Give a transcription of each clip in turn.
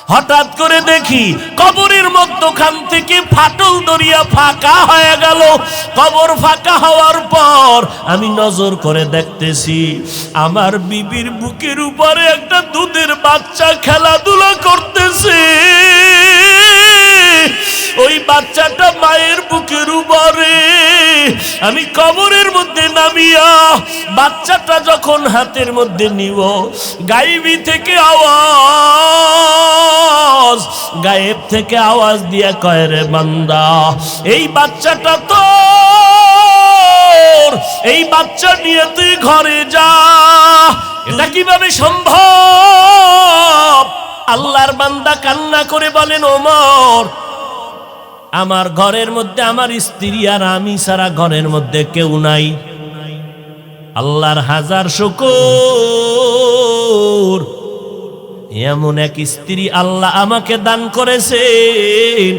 হঠাৎ করে দেখি কবরের মধ্যখান থেকে ফাটল দরিয়া ফাঁকা হয়ে গেল। কবর ফাঁকা হওয়ার পর আমি নজর করে দেখতেছি আমার বিবির বুকের উপরে একটা দুধের বাচ্চা খেলাধুলা করতেছে। ওই বাচ্চাটা মায়ের বুকের উপরে। আমি কবরের মধ্যে নামিয়া বাচ্চাটা যখন হাতের মধ্যে নিব, গায়েবী থেকে আওয়াজ, গায়েব থেকে আওয়াজ দিয়া কয়, রে বান্দা, এই বাচ্চাটা তোর, এই বাচ্চা নিয়ে তুই ঘরে যা। এটা কিভাবে সম্ভব? আল্লাহর বান্দা কান্না করে বলেন, ওমর, আমার ঘরের মধ্যে আমার স্ত্রী আর আমি ছাড়া ঘরের মধ্যে কেউ নাই। আল্লাহর হাজার শুকর, এমন এক স্ত্রী আল্লাহ আমাকে দান করেছেন।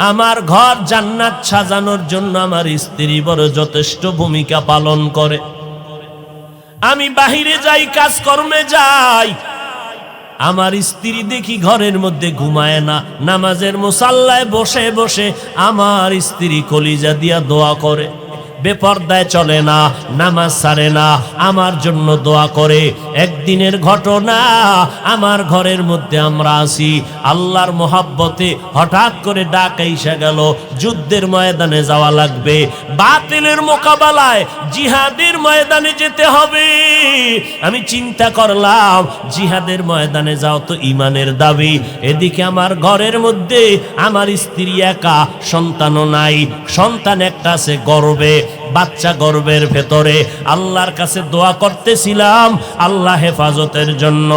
আমার ঘর জান্নাত সাজানোর জন্য আমার স্ত্রী বড় যথেষ্ট ভূমিকা পালন করে। আমি বাহিরে যাই, কাজকর্মে যাই, আমার স্ত্রী দেখি ঘরের মধ্যে ঘুমায় না, নামাজের মুসাল্লায় বসে বসে আমার স্ত্রী কলিজা দিয়া দোয়া করে, বেপরদায় চলে না, নামাজ ছাড়ে না, আমার জন্য দোয়া করে। একদিনের ঘটনা, আমার ঘরের মধ্যে আমরা আছি, আল্লাহর মোহাব্বতে হঠাৎ করে ডাক এসে গেল, যুদ্ধের ময়দানে যাওয়া লাগবে, বাতিলের মোকাবেলায় জিহাদের ময়দানে যেতে হবে। আমি চিন্তা করলাম, জিহাদের ময়দানে যাও তো ইমানের দাবি, এদিকে আমার ঘরের মধ্যে আমার স্ত্রী একা, সন্তানও নাই, সন্তান একটা আছে গর্বে, বাচ্চা গর্বের ভেতরে। আল্লাহর কাছে দোয়া করতেছিলাম আল্লাহ হেফাজতের জন্য,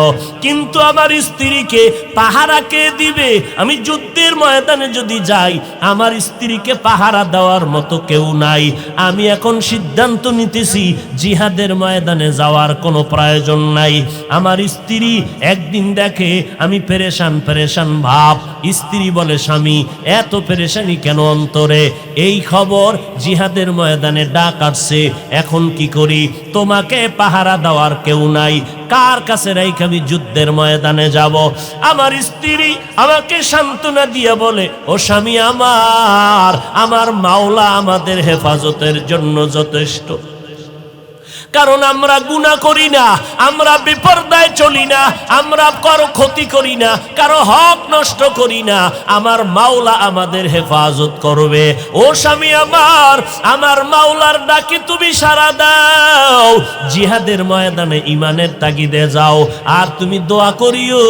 কিন্তু আমার স্ত্রীকে পাহারা কে দিবে? আমি যুদ্ধের ময়দানে যদি যাই, আমার স্ত্রীকে পাহারা দেওয়ার মতো কেউ নাই। আমি এখন সিদ্ধান্ত নিতেছি জিহাদের ময়দানে যাওয়ার কোনো প্রয়োজন নাই। আমার স্ত্রী একদিন দেখে আমি পেরেশান পেরেশান ভাব, স্ত্রী বলে, স্বামী এত পেরেশানি কেন অন্তরে? এই খবর জিহাদের ময়দানে ডাক আসছে, এখন কি করি? তোমাকে পাহারা দেওয়ার কেউ নাই, কার কাছে রাইখে আমি যুদ্ধের ময়দানে যাব? আমার স্ত্রী আমাকে সান্ত্বনা দিয়ে বলে, ও স্বামী আমার, আমার মাওলা আমাদের হেফাজতের জন্য যথেষ্ট। কারণ আমরা গুনাহ করি না, আমরা বেপরদায় চলি না, আমরা কারো ক্ষতি করি না, কারো হক নষ্ট করি না, আমার মাওলা আমাদের হেফাজত করবে। ও স্বামী আমার, আমার মাওলার ডাকে তুমি সাড়া দাও, জিহাদের ময়দানে ইমানের তাগিদে যাও, আর তুমি দোয়া করিও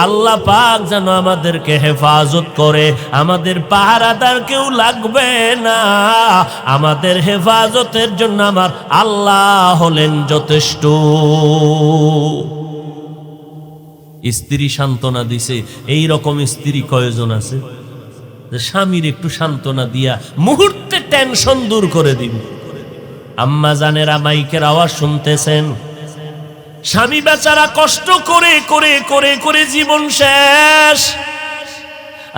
আল্লাহ পাক যেন আমাদেরকে হেফাজত করে। আমাদের পাহারাদার কেউ লাগবে না, আমাদের হেফাজতের জন্য আমার আল্লাহ হলেন যথেষ্ট। স্ত্রী সান্ত্বনা দিছে। এই রকম স্ত্রী কয়জন আছে যে স্বামীর একটু সান্ত্বনা দিয়া মুহূর্তে টেনশন দূর করে দিবে? আম্মা জানেরা মাইকের আওয়াজ শুনতেছেন, স্বামী বেচারা কষ্ট করে করে করে করে জীবন শেষ,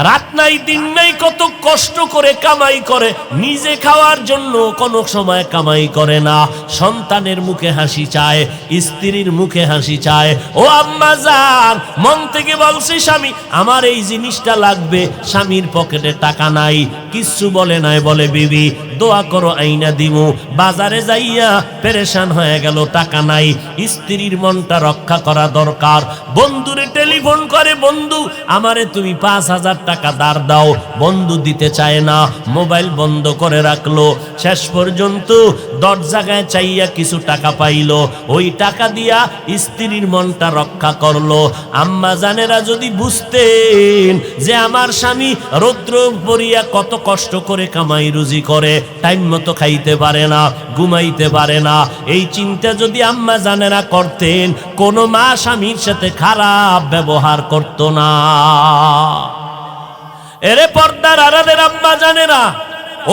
রাত নাই দিন নাই কত কষ্ট করে কামাই করে, নিজে খাওয়ার জন্য কোনো সময় কামাই করে না। সন্তানের মুখে হাসি চায়, স্ত্রীর মুখে হাসি চায়। ও আম্মা জান, মন থেকে বলছে স্বামী আমার এই জিনিসটা লাগবে, স্বামীর পকেটে টাকা নাই, কিচ্ছু বলে নাই, বলে বিবি দোয়া করো আইনা দিমু। বাজারে যাইয়া পেরেশান হয়ে গেল, টাকা নাই। স্ত্রীর মনটা রক্ষা করা দরকার। বন্ধুরে টেলিফোন করে, বন্ধু আমারে তুমি 5,000 টাকা ধার দাও। বন্ধু দিতে চায় না, মোবাইল বন্ধ করে রাখলো। শেষ পর্যন্ত 10 জায়গায় চাইয়া কিছু টাকা পাইলো, ওই টাকা দিয়া স্ত্রীর মনটা রক্ষা করলো। আম্মা জানেরা যদি বুঝতেন যে আমার স্বামী রৌদ্র পড়িয়া কত কষ্ট করে কামাই রুজি করে, টাইম মতো খাইতে পারে না, ঘুমাইতে পারে না, এই চিন্তা যদি আম্মা জানেরা করতেন, কোনো মা স্বামীর সাথে খারাপ ব্যবহার করত না। এরে পর্দার আড়ালের আম্মা জানেরা,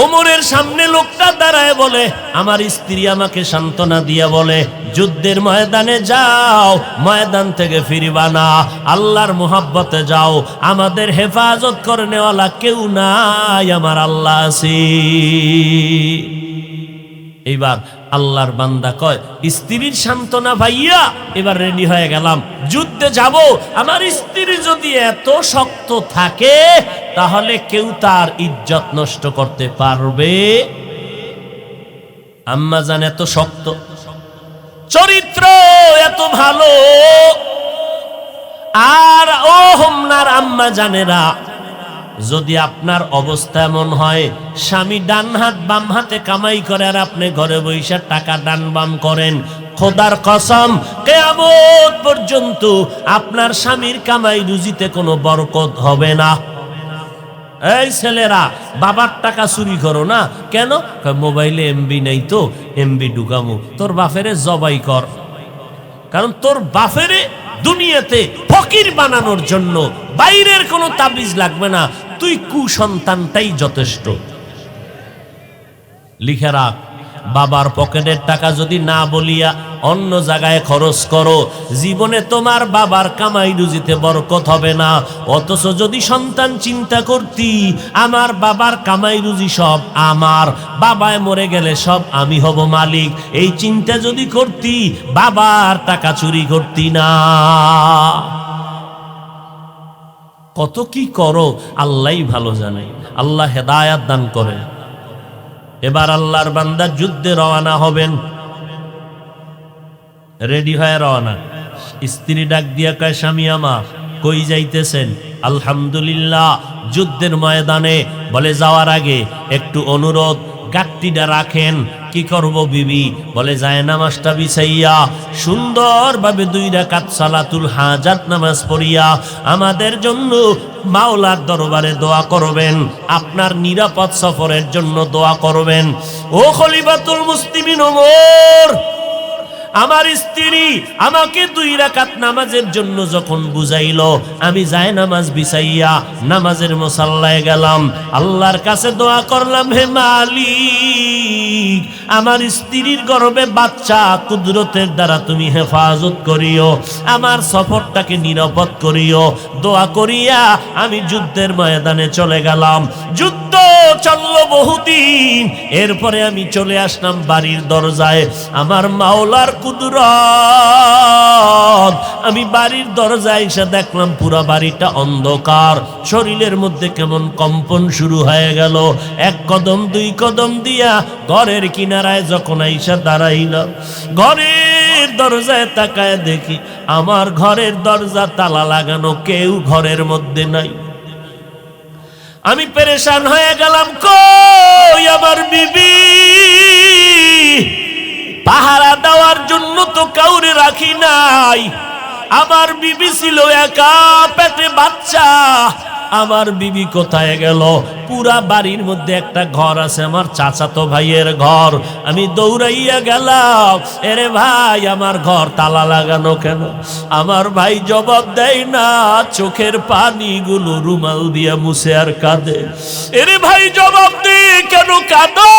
ওমরের সামনে লোকটা দাঁড়ায় বলে, আমার স্ত্রী আমাকে সান্ত্বনা দিয়া বলে, যুদ্ধের ময়দানে যাও, ময়দান থেকে ফিরবা না, আল্লাহর মুহাব্বতে যাও, আমাদের হেফাজত করে নেওয়ালা কেউ নাই, আমার আল্লাহ আছে। এইবার আল্লাহর বান্দা কয় স্ত্রীর সান্ত্বনা ভাইয়া এবার রেডি হয়ে গেলাম, যুদ্ধে যাব। আমার স্ত্রী যদি এত শক্ত থাকে তাহলে কেউ তার ইজ্জত নষ্ট করতে পারবে? আম্মা জান এত শক্ত, চরিত্র এত ভালো। আর ও হোমনার আম্মা জানেরা, যদি আপনার অবস্থা এমন হয় স্বামী ডান হাত বাম হাতে কামাই করে আর আপনি ঘরে বসে টাকা ডান বাম করেন, খোদার কসম কিয়ামত পর্যন্ত আপনার স্বামীর কামাই রুজিতে কোনো বরকত হবে না। এই ছেলেরা, বাবার টাকা চুরি করো না কেন? মোবাইলে এমবি নেই তো এমবি ঢুকামু। তোর বাপেরে জবাই কর, কারণ তোর বাপেরে দুনিয়াতে ফকির বানানোর জন্য বাইরের কোনো তাবিজ লাগবে না, তুই কুসন্তানটাই যথেষ্ট। লিখে রাখ, বাবার পকেটের টাকা যদি না বলিয়া অন্য জায়গায় খরচ করো, জীবনে তোমার বাবার কামাই রুজিতে বরকত হবে না। অথচ যদি সন্তান চিন্তা করতি আমার বাবার কামাই রুজি সব আমার, বাবায় মরে গেলে সব আমি হব মালিক, এই চিন্তা যদি করতি বাবার টাকা চুরি করতি না। কত কি করো আল্লাহই ভালো জানে, আল্লাহ হেদায়াত দান করে। এবার আল্লাহর বান্দা যুদ্ধে রওনা হবেন, রেডি হয়ে রওনা। স্ত্রী ডাক দিয়া কয় স্বামী আমার কই যাইতেছেন? আলহামদুলিল্লাহ যুদ্ধের ময়দানে। বলে যাওয়ার আগে একটু অনুরোধ, গাট্টিটা রাখেন। কি করব বিবি? বলে যায় নামাজটা বিছাইয়া সুন্দরভাবে 2 রাকাত সালাতুল হাজাত নামাজ পড়িয়া আমাদের জন্য মাওলার দরবারে দোয়া করবেন, আপনার নিরাপদ সফরের জন্য দোয়া করবেন। ও খলিফাতুল মুসলিমিন ওমর, আমার স্ত্রী আমাকে 2 রাকাত নামাজের জন্য যখন বুঝাইল, আমি যায় নামাজ বিছাইয়া নামাজের মুসাল্লায় গেলাম, আল্লাহর কাছে দোয়া করলাম, হে মালিক আমার স্ত্রীর গর্ভে বাচ্চা কুদরতের দ্বারা তুমি হেফাজত করিও, আমার সফরটাকে নিরাপদ করিও। দোয়া করিয়া আমি যুদ্ধের ময়দানে চলে গেলাম। যুদ্ধ চললো বহুদিন, এরপরে আমি চলে আসলাম বাড়ির দরজায়। আমার মাওলার কুদরত, আমি বাড়ির দরজায় এসে দেখলাম পুরা বাড়িটা অন্ধকার, শরীরের মধ্যে কেমন কম্পন শুরু হয়ে গেল। 1 কদম 2 কদম দিয়া ঘরের কিনারায় যখন আইসা দাঁড়াইলাম, ঘরের দরজায় তাকায় দেখি আমার ঘরের দরজা তালা লাগানো, কেউ ঘরের মধ্যে নাই। আমি পেরেশান হয়ে গেলাম, কই আমার বিবি? পাহারা দেওয়ার জন্য তো কাউরে রাখি নাই। আমার বিবি ছিল একা, পেটে বাচ্চা। আমার বিবি কোথায় গেল? পুরা বাড়ির মধ্যে একটা ঘর আছে, আমার চাচাতো ভাইয়ের ঘর। আমি দৌড়াইয়া গেলাম, এরে ভাই আমার ঘর তালা লাগানো কেন? আমার ভাই জবাব দেয় না, চোখের পানিগুলো রুমাল দিয়ে মুছে আর কাঁদে। এরে ভাই জবাব দে, কেন কাঁদো?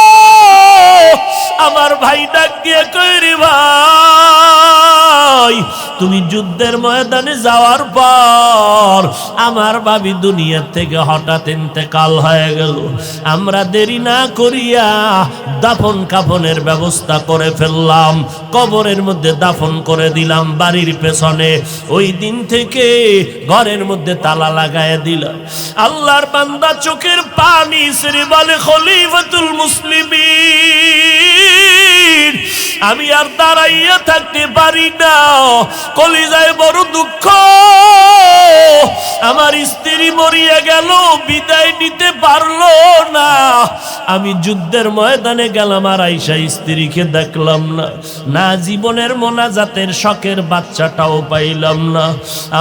আমার ভাই ডাক দিয়ে কই, রে ভাই তুমি যুদ্ধের ময়দানে যাওয়ার পর আমার ভাবি দুনিয়া থেকে হঠাৎ ইন্তেকাল হয়ে গেল। আমরা দেরি না করিয়া দাফন কাফনের ব্যবস্থা করে ফেললাম, কবরের মধ্যে দাফন করে দিলাম বাড়ির পেছনে। ওই দিন থেকে ঘরের মধ্যে তালা লাগায় দিলাম। আল্লাহর বান্দা চোখের পানি ছেড়ে বলে, খলিফাতুল মুসলিমিন আমি আর দাঁড়াইয়া থাকতে পারি না, কলিজায় বড় দুঃখ। আমার স্ত্রী মরিয়া গেল, বিদায় নিতে পারলো না। আমি যুদ্ধের ময়দানে গেলাম আর আইসা স্ত্রীকে দেখলাম না, না জীবনের মোনাজাতের শখের বাচ্চাটাও পাইলাম না।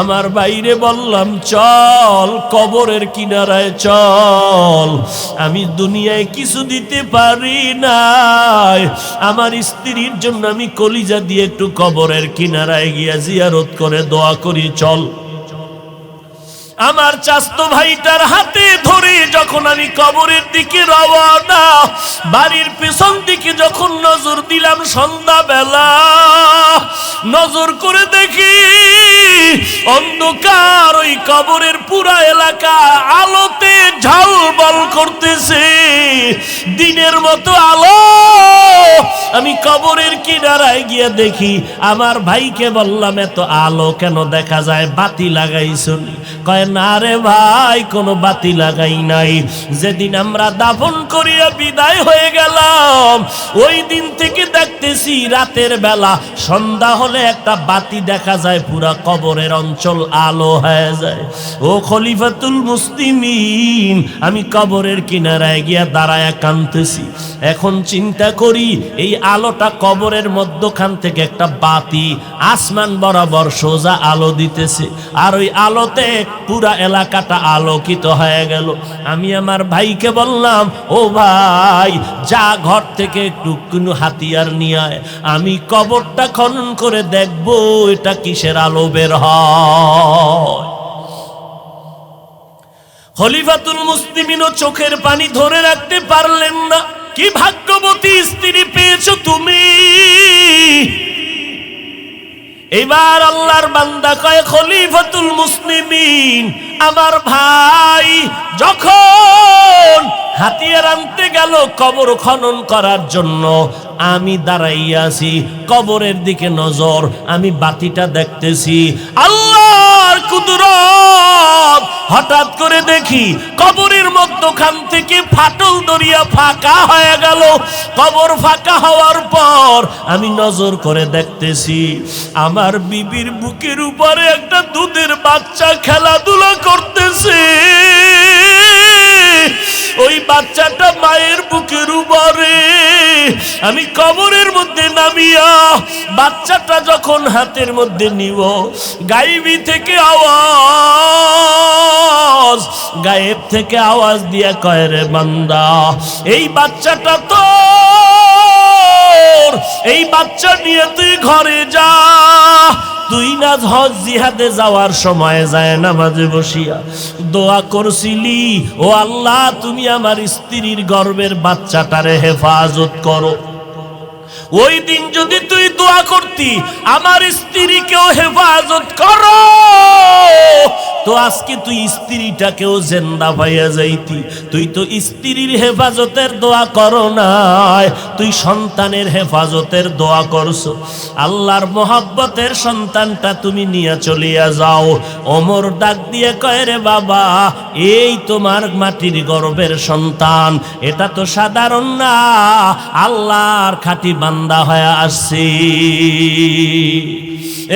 আমার বাইরে বললাম, চল কবরের কিনারায় চল, আমি দুনিয়ায় কিছু দিতে পারি নাই, আমার স্ত্রীর জন্য আমি কলিজা দিয়ে একটু কবরের কিনারায় গিয়া জিয়ারত করে দোয়া করি, চল। আমার চাচতো ভাইটার হাতে ধরে যখন আমি কবরের দিকে রওনা, বাড়ির পেছন দিকে যখন নজর দিলাম সন্ধ্যাবেলা, নজর করে দেখি অন্ধকার ওই কবরের পুরা এলাকা আলোতে ঝলমল করতেছে, দিনের মতো আলো। আমি কবরের কিনারায় গিয়ে দেখি, আমার ভাইকে বললাম এত আলো কেন দেখা যায়, বাতি লাগাইছো? কয় না রে ভাই, কোনো বাতি লাগাই নাই। যেদিন আমরা দাফন করিয়া বিদায় হয়ে গেলাম, ওই দিন থেকে দেখতেছি রাতের বেলা সন্ধ্যা হলে একটা বাতি দেখা যায়, পুরা কবরের অঞ্চল আলো হয়ে যায়। ও খলিফাতুল মুসলিমিন, আমি কবরের কিনারায় গিয়া দাঁড়ায়া কাঁদতেছি। এখন চিন্তা করি, এই আলোটা কবরের মধ্যখান থেকে একটা বাতি আসমান বরাবর সোজা আলো দিতেছে, আর ওই আলোতে পুরা এলাকাটা আলোকিত হয়ে গেল। আমি আমার ভাইকে বললাম, ও ভাই, যা ঘর থেকে একটু কোনো হাতিয়ার নিয়ে আয়, আমি কবরটা খনন করে দেখবো এটা কিসের আলো বের হয়। খলিফাতুল মুসলিমিনও চোখের পানি ধরে রাখতে পারলেন না। কি ভাগ্যবতী স্ত্রী পেয়েছো তুমি। এবার আল্লাহর বান্দা কয়, খলিফাতুল মুসলিমিন, আমার ভাই যখন হাতিয়ার আনতে গেল কবর খনন করার জন্য, আমি দাঁড়াইয়া আছি, কবরের দিকে নজর, আমি বাতিটা দেখতেছি। আল্লাহর কুদরত, হঠাৎ করে দেখি কবরের মধ্যখান থেকে ফাটল দরিয়া ফাঁকা হয়ে গেল। কবর ফাঁকা হওয়ার পর আমি নজর করে দেখতেছি, আমার বিবির বুকের উপরে একটা দুধের বাচ্চা খেলাধুলা করতেছে। ওই বাচ্চাটা মায়ের বুকের উপরে। আমি কবরের মধ্যে নামিয়া বাচ্চাটা যখন হাতের মধ্যে নিব, গায়েবী থেকে আওয়াজ, গায়েব থেকে আওয়াজ দিয়া কয়, রে বান্দা, এই বাচ্চাটা তোর, এই বাচ্চা নিয়ে তুই ঘরে যা। তুই না হজ জিহাদে যাওয়ার সময় যায় নামাজে বসিয়া দোয়া করছিলি, ও আল্লাহ, তুমি আমার স্ত্রীর গর্ভের বাচ্চাটারে হেফাজত করো। ওই দিন যদি তুই দোয়া করতি, আমার স্ত্রীকেও হেফাজত করো, তো আজকে তুই স্ত্রীটাকেও জিন্দা পাইয়া যাইতি। তুই তো স্ত্রীর হেফাজতের দোয়া করো নাই, তুই সন্তানের হেফাজতের দোয়া করছো। আল্লাহর মোহাব্বতের সন্তানটা তুমি নিয়ে চলিয়া যাও। ওমর ডাক দিয়ে কয়, রে বাবা, এই তোমার মাটির গর্ভের সন্তান, এটা তো সাধারণ না, আল্লাহর খাঁটি বান্দা হয়ে আসছে।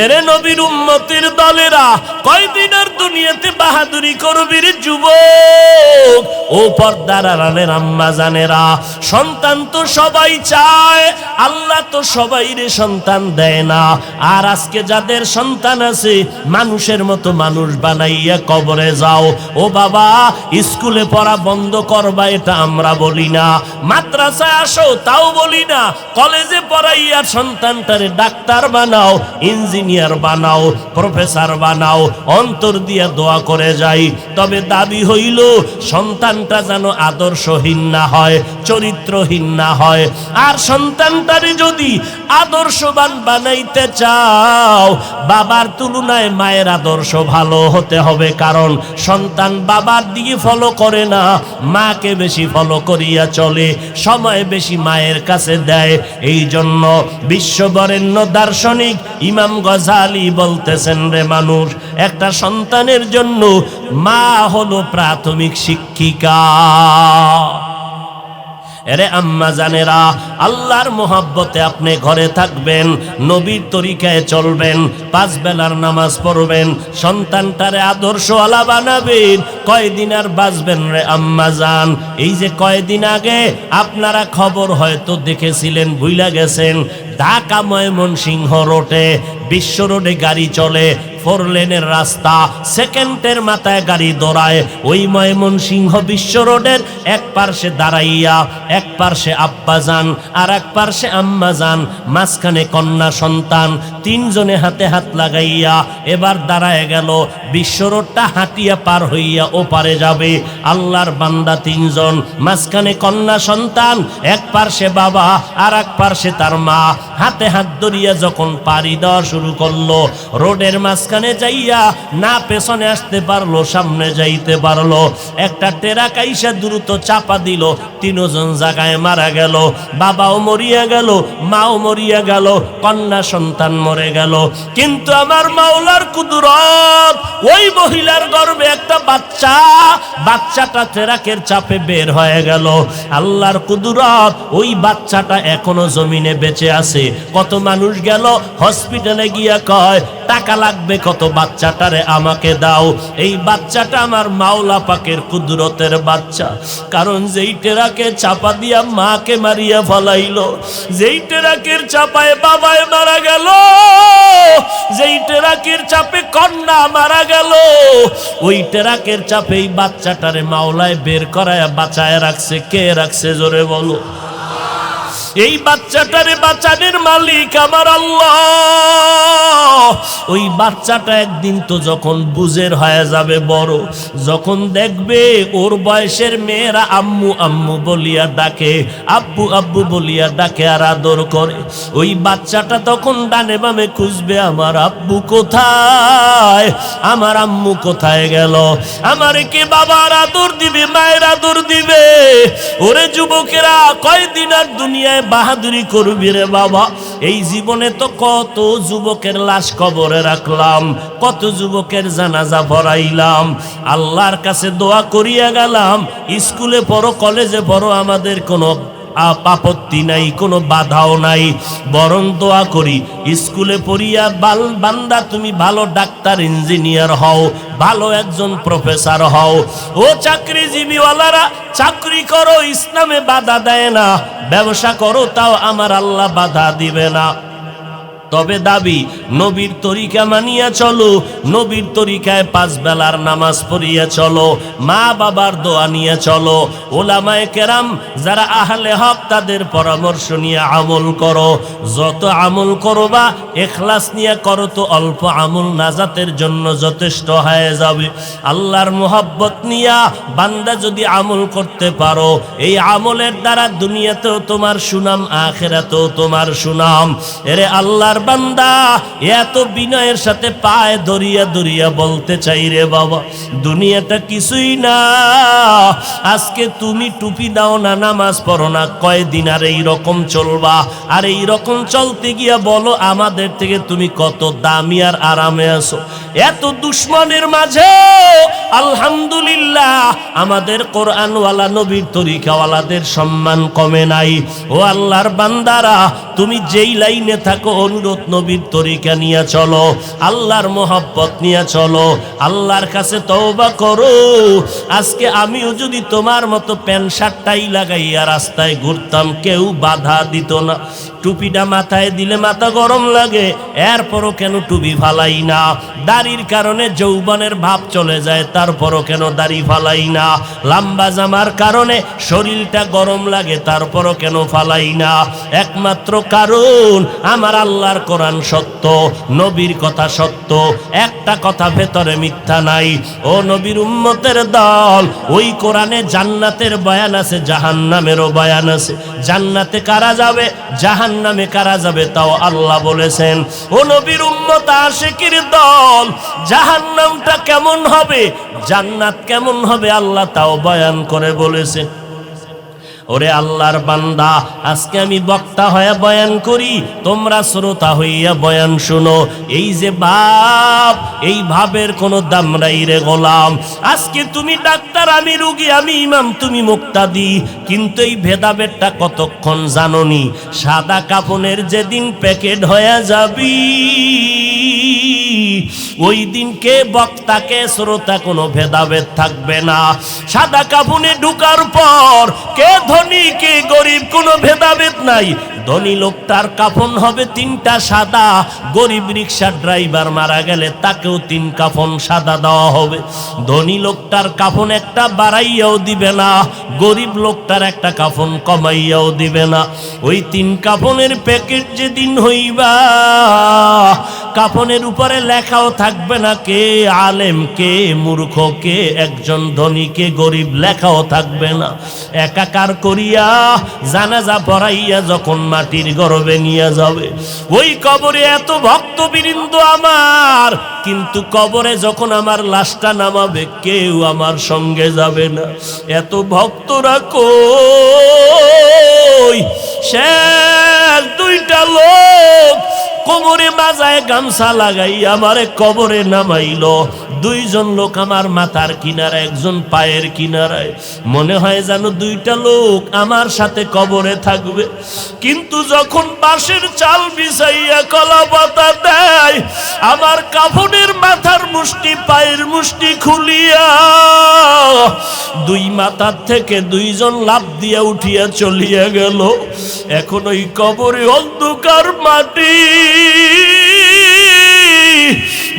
এরে নবীর উম্মতের দলেরা, কয়দিন আর দুনিয়াতে বাহাদুরি করবি রে যুবক। ও পর্দার আড়ালের আম্মা জানেরা, সন্তান তো সবাই চায়, আল্লাহ তো সবাই রে সন্তান দেয় না। আর আজকে যাদের সন্তান আছে, মানুষের মতো মানুষ বানাইয়া কবরে যাও। ও বাবা, স্কুলে পড়া বন্ধ করবা, এটা আমরা বলি না। মাদ্রাসায় আসো, তাও বলি না। কলেজে পড়াইয়া সন্তানটারে ডাক্তার বানাও, ইঞ্জিনিয়ার বানাও, প্রফেসর বানাও, অন্তর দিয়া দোয়া করে যাই। তবে দাবি হইল সন্তানটা যেন আদর্শহীন না হয়, চরিত্রহীন না হয়। আর সন্তানটারে যদি আদর্শবান বানাইতে চাও, বাবার তুলনায় মায়ের আদর্শ ভালো হতে হবে। কারণ সন্তান বাবার দিকে ফলো করে না, মাকে বেশি ফলো করিয়া চলে, সময় বেশি মায়ের কাছে দেয়। এই জন্য বিশ্ববরেণ্য দার্শনিক ইমাম গজালি বলতেছেন, রে মানুষ, একটা সন্তানের জন্য মা হলো প্রাথমিক শিক্ষিকা। এরে আম্মা জানেরা, আল্লাহর মোহাব্বতে আপনি ঘরে থাকবেন, নবীর তরিকায় চলবেন, 5 বেলার নামাজ পড়বেন, সন্তানটারে আদর্শওয়ালা বানাবেন। কয়দিন আর বাঁচবেন রে আম্মা জান? এই যে কয়দিন আগে আপনারা খবর হয়তো দেখেছিলেন, ভুইলা গেছেন, ঢাকা ময়মনসিংহ রোডে, বিশ্ব রোডে গাড়ি চলে, 4 লেনের রাস্তা, সেকেন্ডের মাথায় গাড়ি দৌড়ায়। ওই ময়মনসিংহ বিশ্ব রোডের এক পার্শ্বে দাঁড়াইয়া, এক পার্শ্বে আব্বাজান আর এক পার্শ্বে আম্মাজান, মাঝখানে কন্যা সন্তান, 3 জনে হাতে হাত লাগাইয়া এবার দাঁড়ায় গেল। বিশ্ব রোডটা হাঁটিয়া পার হইয়া ওপারে যাবে। আল্লাহর বান্দা 3 জন, মাঝখানে কন্যা সন্তান, এক পার্শ্বে বাবা আর এক পার্শ্বে তার মা, হাতে হাত ধরিয়া যখন পাড়ি দেওয়া শুরু করলো, রোডের মাঝখানে মাঝখানে যাইয়া না পেছনে আসতে পারলো, সামনে যাইতে পারলো। একটা ট্রাক আইসা দ্রুত চাপা দিল, তিনজন জায়গায় মারা গেল। বাবাও মরিয়া গেল, মাও মরিয়া গেল, কন্যা সন্তান মরে গেল। কিন্তু আমার মাওলার কুদরত, ওই মহিলার গর্ভে একটা বাচ্চাটা ট্রাকের চাপে বের হয়ে গেল। আল্লাহর কুদরত, ওই বাচ্চাটা এখনো জমিনে বেঁচে আছে। কত মানুষ গেল হসপিটালে গিয়া কয় টাকা লাগবে কত, বাচ্চাটারে আমাকে দাও। এই বাচ্চাটা আমার মাওলা পাকের কুদরতের বাচ্চা। কারণ যেই ট্রাকে চাপা দিয়া মাকে মারিয়া ফলাইলো, যেই ট্রাকের চাপায় বাবায় মারা গেল, যেই ট্রাকের চাপে কন্যা মারা গেল, ওই ট্রাকের চাপে এই বাচ্চাটারে মাওলায় বের করায় বাঁচায় রাখছে। কে রাখছে জোরে বলো? এই বাচ্চাটারে বাঁচানোর মালিক আমার আল্লাহ। ওই বাচ্চাটা একদিন তো যখন বুঝের হয়ে যাবে বড়, যখন দেখবে ওর বয়সের মেয়েরা আম্মু আম্মু বলিয়া ডাকে, আব্বু আব্বু বলিয়া ডাকে আর আদর করে, ওই বাচ্চাটা তখন ডানে বামে খুঁজবে আমার আব্বু কোথায়, আমার আম্মু কোথায় গেল, আমারে কে বাবার আদর দিবে, মায়ের আদর দিবে। ওরে যুবকেরা, কয়দিন আর দুনিয়ায় বাহাদুরি করবি রে বাবা? এই জীবনে তো কত যুবকের লাশ কবরে রাখলাম, কত যুবকের জানাজা পড়াইলাম, আল্লাহর কাছে দোয়া করিয়া গেলাম। স্কুলে পড়ো, কলেজে পড়ো, আমাদের কোনো আপত্তি নাই, কোনো বাধাও নাই। বরং দোয়া করি স্কুলে পড়িয়া বান্দা তুমি ভালো ডাক্তার, ইঞ্জিনিয়ার হও, ভালো একজন প্রফেসর হও। ও চাকরিজীবীওয়ালারা, চাকরি করো, ইসলামে বাধা দেয় না। ব্যবসা করো, তাও আমার আল্লাহ বাধা দিবে না। তবে দাবি নবীর তরিকা মানিয়া চলো, নবীর তরিকায় 5 বেলার নামাজ পড়িয়া চলো, মা বাবার দোয়া নিয়ে চলো, ওলামায়ে কেরাম যারা আহলে হক তাদের পরামর্শ নিয়ে আমল করো। যত আমল করবা ইখলাস নিয়ে করো তো অল্প আমল নাজাতের জন্য যথেষ্ট হয়ে যাবে। আল্লাহর মোহাব্বত নিয়া বান্দা যদি আমল করতে পারো, এই আমলের দ্বারা দুনিয়াতেও তোমার সুনাম, আখিরাতেও তোমার সুনাম। এরে আল্লাহর বান্দা, এত বিনয়ের সাথে পায়ে দরিয়া দরিয়া বলতে চাই রে বাবা, দুনিয়াটা কিছুই না। আজকে তুমি টুপি দাও না, নামাজ পড়ো না, কয়দিন আর এই রকম চলবা? আর এই রকম চলতে গিয়া বলো আমাদের থেকে তুমি কত দামি আর আরামে আছো। এত দুশ্মনের মাঝে আলহামদুলিল্লাহ আমাদের কোরআনওয়ালা নবীর তরিকাওয়ালাদের সম্মান কমে নাই। ও আল্লাহর বান্দারা, তুমি যেই লাইনে থাকো অনুরোধ নবীর তরিকা নিয়ে চলো, আল্লাহর মোহাব্বত নিয়ে চলো, আল্লাহর কাছে তওবা করো। আজকে আমিও যদি তোমার মতো প্যান্ট শার্টটাই লাগাইয়া রাস্তায় ঘুরতাম, কেউ বাধা দিত না। টুপিটা মাথায় দিলে মাথা গরম লাগে, এরপরও কেন টুপি ফালাই না? দাড়ির কারণে যৌবনের ভাব চলে যায়, তারপরও কেন দাড়ি ফালাই না? লম্বা জামার কারণে শরীরটা গরম লাগে, তারপরও কেন ফালাই না? একমাত্র কারণ আমার আল্লাহর কোরআন সত্য, নবীর কথা সত্য, একটা কথা ভেতরে মিথ্যা নাই। ও নবীর উম্মতের দল, ওই কোরআনে জান্নাতের বয়ান আছে, জাহান্নামেরও বয়ান আছে। জান্নাতে কারা যাবে, জাহান্নামে কারা যাবে, তাও আল্লাহ বলেছেন। ও নবীর উম্মত আশিকির দল, জাহান্নামটা কেমন হবে, জান্নাত কেমন হবে, আল্লাহ তাও বয়ান করে বলেছেন। ওরে আল্লাহর বান্দা, আজকে আমি বক্তা হয়ে বয়ান করি, তোমরা শ্রোতা হইয়া বয়ান শুনো। এই যে ভাব, এই ভাবের কোনো দাম নাই রে গোলাম। আজকে তুমি ডাক্তার, আমি রুগী, আমি ইমাম, তুমি মুক্তাদি, কিন্তু এই ভেদাভেদটা কতক্ষণ জানোনি? সাদা কাফনের যেদিন প্যাকেট হয়ে যাবি, ওই দিনকে বক্তাকে শ্রোতা কোনো ভেদাভেদ থাকবে না। সাদা কাফনে ঢুকার পর কে ধনী কে গরিব কোনো ভেদাভেদ নাই। ধনী লোকটার কাফন হবে 3টা সাদা, গরিব রিক্সার ড্রাইভার মারা গেলে তাকেও 3 কাফন সাদা দেওয়া হবে। ধনী লোকটার কাফন একটা বাড়াইয়াও দিবে না, গরিব লোকটার একটা কাফন কমাইয়াও দিবে না। ওই 3 কাফনের প্যাকেট যেদিন হইবা, কাফনের উপরে লেখাও থাকবে না কে আলেম কে মূর্খ কে একজন ধনী কে গরিব, লেখাও থাকবে না। একাকার করিয়া জানাজা পড়াইয়া যখন মাটির গর্ভে নিয়ে যাবে, ওই কবরে এত ভক্তবৃন্দ আমার, কিন্তু কবরে যখন আমার লাশটা নামাবে কেউ আমার সঙ্গে যাবে না। এত ভক্তরা কই? শেষ দুইটা লোক কোমরে মাজায় গামছা লাগাই আমারে কবরে নামাইলো। দুইজন লোক আমার মাথার কিনারায়, একজন পায়ের কিনারায়। মনে হয় যেন দুইটা লোক আমার সাথে কবরে থাকবে। কিন্তু যখন বাঁশের চাল বিছাইয়া কলা পাতা দেয়, আমার কাফনের মাথার মুষ্টি পায়ের মুষ্টি খুলিয়া দুই মাথার থেকে দুইজন লাফ দিয়া উঠিয়া চলিয়া গেল। এখন ওই কবরে অন্ধকার মাটি,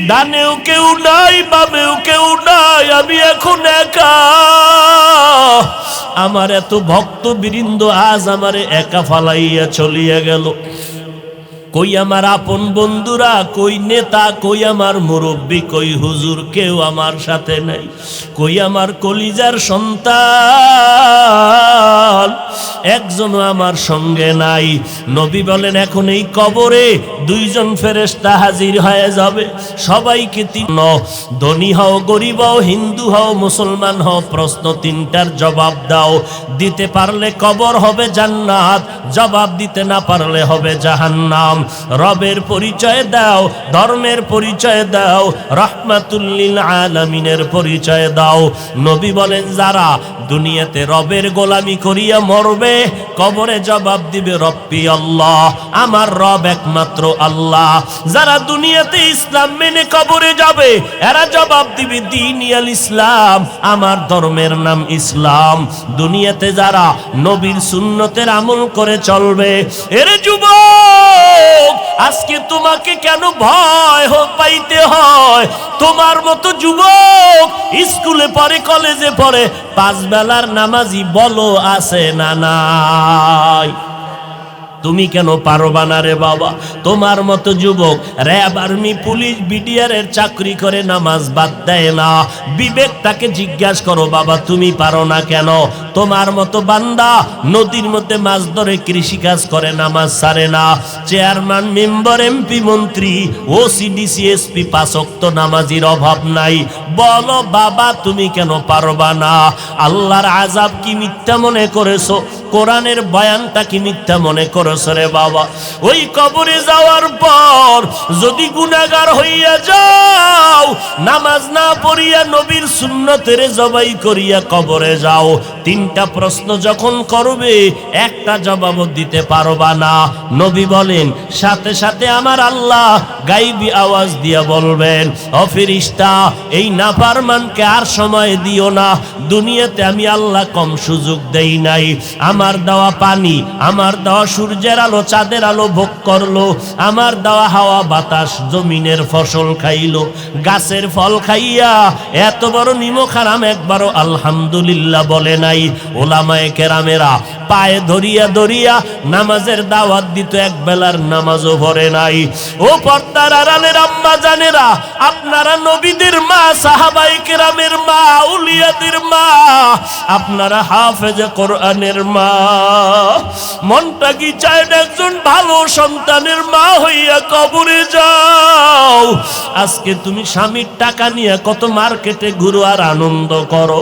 ডানেও কেউ নাই বামেও কেউ নাই, আমি এখন একা। আমার এত ভক্তবৃন্দ আজ আমারে একা ফালাইয়া চলিয়া গেল। কই আমার আপন বন্ধুরা, কই নেতা, কই আমার মুরব্বী, কই হুজুর, কেউ আমার সাথে নাই। কই আমার কলিজার সন্তান, একজনও আমার সঙ্গে নাই। নবী বলেন এখন এই কবরে দুইজন ফেরেশতা হাজির হয়ে যাবে। সবাইকে ধনী হও গরিব হও হিন্দু হও মুসলমান হও, প্রশ্ন তিনটার জবাব দাও। দিতে পারলে কবর হবে জান্নাত, জবাব দিতে না পারলে হবে জাহান্নাম। রবের পরিচয় দাও, ধর্মের পরিচয় দাও, রাহমাতুল লিল আলামিনের পরিচয় দাও। নবী বলেন যারা দুনিয়াতে রবের গোলামি করিয়া মরবে, কবরে জবাব দিবে রব্বি আল্লাহ, আমার রব একমাত্র আল্লাহ। যারা দুনিয়াতে ইসলাম মেনে কবরে যাবে, এরা জবাব দিবে দ্বীনি আল ইসলাম, আমার ধর্মের নাম ইসলাম। দুনিয়াতে যারা নবীর সুন্নতের আমল করে চলবে, এরে যুবক আজকে তোমাকে কেন ভয় পাইতে হয়? তোমার মতো যুবক স্কুলে পড়ে, কলেজে পড়ে, পাঁচ বেলার নামাজি বলো আছে না নাই? তুমি কেন পারবা না রে বাবা? তোমার মতো যুবক র্যাব আর্মি পুলিশ বিডিআর এর চাকরি করে নামাজ বাদ দেয় না। বিবেক তাকে জিজ্ঞাসা করো বাবা তুমি পারো না কেন? তোমার মতো বান্দা নদীর মধ্যে মাছ ধরে কৃষিকাজ করে নামাজ ছাড়ে না। চেয়ারম্যান মেম্বার এমপি মন্ত্রী ওসিডিসি এসপি পাঁচ ওয়াক্ত নামাজির অভাব নাই। বলো বাবা তুমি কেন পারবা না? আল্লাহর আযাব কি মিথ্যা মনে করেছো? কোরআনের বয়ানটা কি মিথ্যা মনে করেছো রে বাবা? ওই কবরে যাওয়ার পর যদি গুনাহগার হইয়া যাও, নামাজ না পড়িয়া নবীর সুন্নতের জবাই করিয়া কবরে যাও, তিনটা প্রশ্ন যখন করবে একটা জবাব দিতে পারবা না। নবী বলেন সাথে সাথে আমার আল্লাহ গাইবী আওয়াজ দিয়া বলবেন, ও ফেরেশতা এই নাফরমানকে আর সময় দিও না। দুনিয়াতে আমি আল্লাহ কম সুযোগ দেই নাই। আমার দেওয়া পানি, আমার দেওয়া সূর্যের আলো চাঁদের আলো ভোগ করলো, আমার দেওয়া হাওয়া বাতাস জমিনের ফসল খাইলো, গাছের ফল খাইয়া এত বড় নিমক হারাম একবারও আলহামদুলিল্লাহ বলে নাই। ওলামায়ে কেরামেরা পায়ে ধরিয়া ধরিয়া নামাজের দাওয়াত দিত, এক বেলার নামাজও পড়ে নাই। ও পর্দার আড়ালের আম্মা জানেরা, আপনারা নবীদের মা, সাহাবায়ে কেরামের মা, আউলিয়াদের মা, আপনারা হাফেজে কোরআনের মা। মনটা কি চায় একজন ভালো সন্তানের মা হইয়া কবরে যাও? আজকে তুমি স্বামীর টাকা নিয়ে কত মার্কেটে ঘুরো আর আনন্দ করো,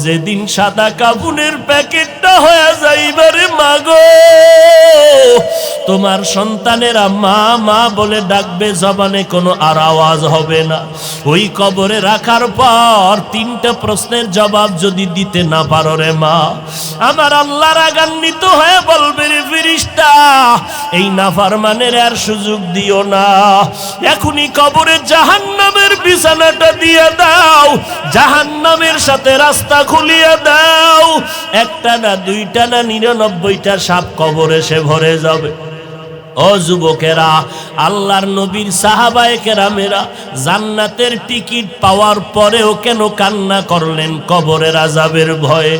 যেদিন সাদা কাফনের প্যাকেটটা হয়ে যাইবারে মাগো, তোমার সন্তানেরা মা মা বলে ডাকবে, জবানে কোনো আর আওয়াজ হবে না। ওই কবরে রাখার পর তিনটা প্রশ্নের জবাব যদি দিতে না পারো রে মা, আমার আল্লাহ রাগান্বিত হয়ে বলবে রে ফেরেশতা এই নাফরমানের আর সুযোগ দিও না, এখনই কবরে জাহান্নামের বিছানাটা দিয়ে দাও, জাহান্নামের সাথে রাস্তা খুলিয়ে দাও। একটা না দুইটা না 99টা সাপ কবরে সে ভরে যাবে। ও যুবকেরা, আল্লাহর নবীর সাহাবায়ে কেরামেরা জান্নাতের টিকিট পাওয়ার পরেও কেন কান্না করলেন কবরের আযাবের ভয়ে?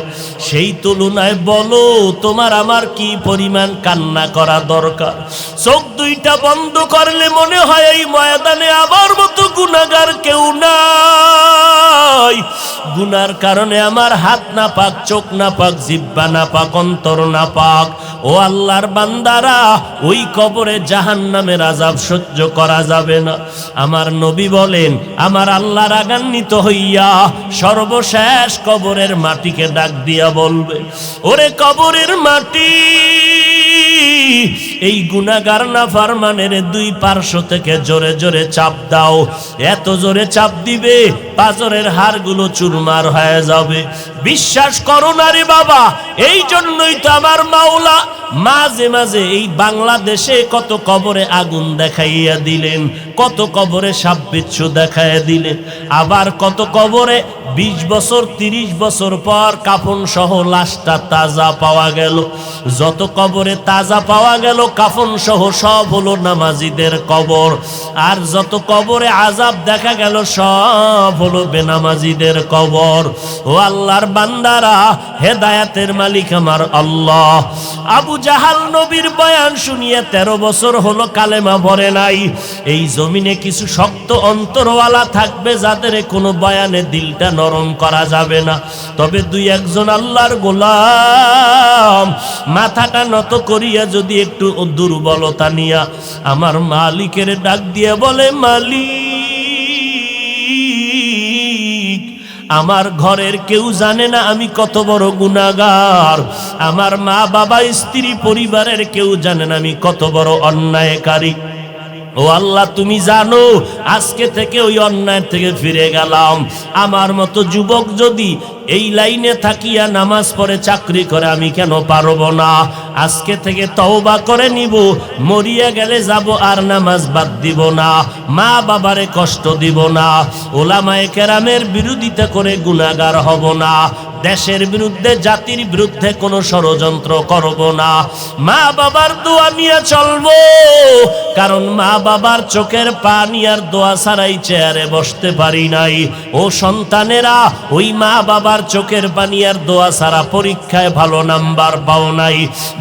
সেই তুলনায় বলো তোমার আমার কি পরিমাণ কান্না করা দরকার? চোখ দুইটা বন্ধ করলে মনে হয় এই ময়দানে আমার মতো গুনাহগার কেউ নাই। গুনার কারণে আমার হাত না পাক, চোখ না পাক, জিহ্বা না পাক, অন্তর না পাক। ও আল্লাহর বান্দারা, ওই কবরে জাহান্নামের আযাব সহ্য করা যাবে না। আমার নবী বলেন, আমার আল্লাহ রাগান্বিত হইয়া সর্বশেষ কবরের মাটিকে ডাক দিয়া বলবে, ওরে কবরের মাটি, এই গুনাহগার নাফরমানের দুই পার্শ্ব থেকে জোরে জোরে চাপ দাও। এত জোরে চাপ দিবে পাঁজরের হাড়গুলো চুরমার হয়ে যাবে। বিশ্বাস করো না রে বাবা, এই জন্যই তো আমার মাওলা মাঝে মাঝে এই বাংলাদেশে কত কবরে আগুন দেখাইয়া দিলেন, কত কবরে সাপ বিচ্ছু দেখাইয়া দিলেন, আবার কত কবরে 20 বছর 30 বছর পর কাফন সহ লাশটা তাজা পাওয়া গেল। যত কবরে তাজা পাওয়া গেল কাফন সহ সব হলো নামাজীদের কবর, আর যত কবরে আযাব দেখা গেল সব হলো বেনামাজীদের কবর। ও আল্লাহর বান্দারা, হেদায়েতের মালিক আমার আল্লাহ। আবু জাহাল নবীর বয়ান শুনিয়ে 13 বছর হলো কালেমা পড়ে নাই। এই জমিনে কিছু শক্ত অন্তরওয়ালা থাকবে যাদের কোনো বয়ানে দিলটা নরম করা যাবে না, তবে দুই একজন আল্লাহর গোলাম মাথাটা নত করিয়া যদি একটু দুর্বলতা নিয়া আমার মালিকের ডাক দিয়ে বলে, মালিক, আমার ঘরের কেউ জানে না আমি কত বড় গুনাহগার, আমার মা বাবা স্ত্রী পরিবারের কেউ জানে না আমি কত বড় অন্যায়কারী। ও আল্লাহ, তুমি জানো, আজকে থেকে ওই অন্যায় থেকে ফিরে গেলাম। আমার মতো যুবক যদি এই লাইনে থাকিয়া নামাজ পড়ে চাকরি করে, আমি কেন পারবো না? আজকে থেকে তওবা করে নিব, মরিয়া গেলে যাব আর নামাজ বাদ দিব না, মা বাবারে কষ্ট দিব না, ওলামায়ে কেরামের বিরোধিতা করে গুনাহগার হব না, দেশের বিরুদ্ধে জাতির বিরুদ্ধে কোনো ষড়যন্ত্র করব না, মা বাবার দোয়া নিয়ে চলবো। কারণ মা বাবার চোখের পানি আর দোয়া ছাড়াই চেয়ারে বসতে পারি নাই। ও সন্তানেরা, ওই মা বাবার চোখের পানি আর দোয়া ছাড়া পরীক্ষায় ভালো নাম্বার পাও নাই,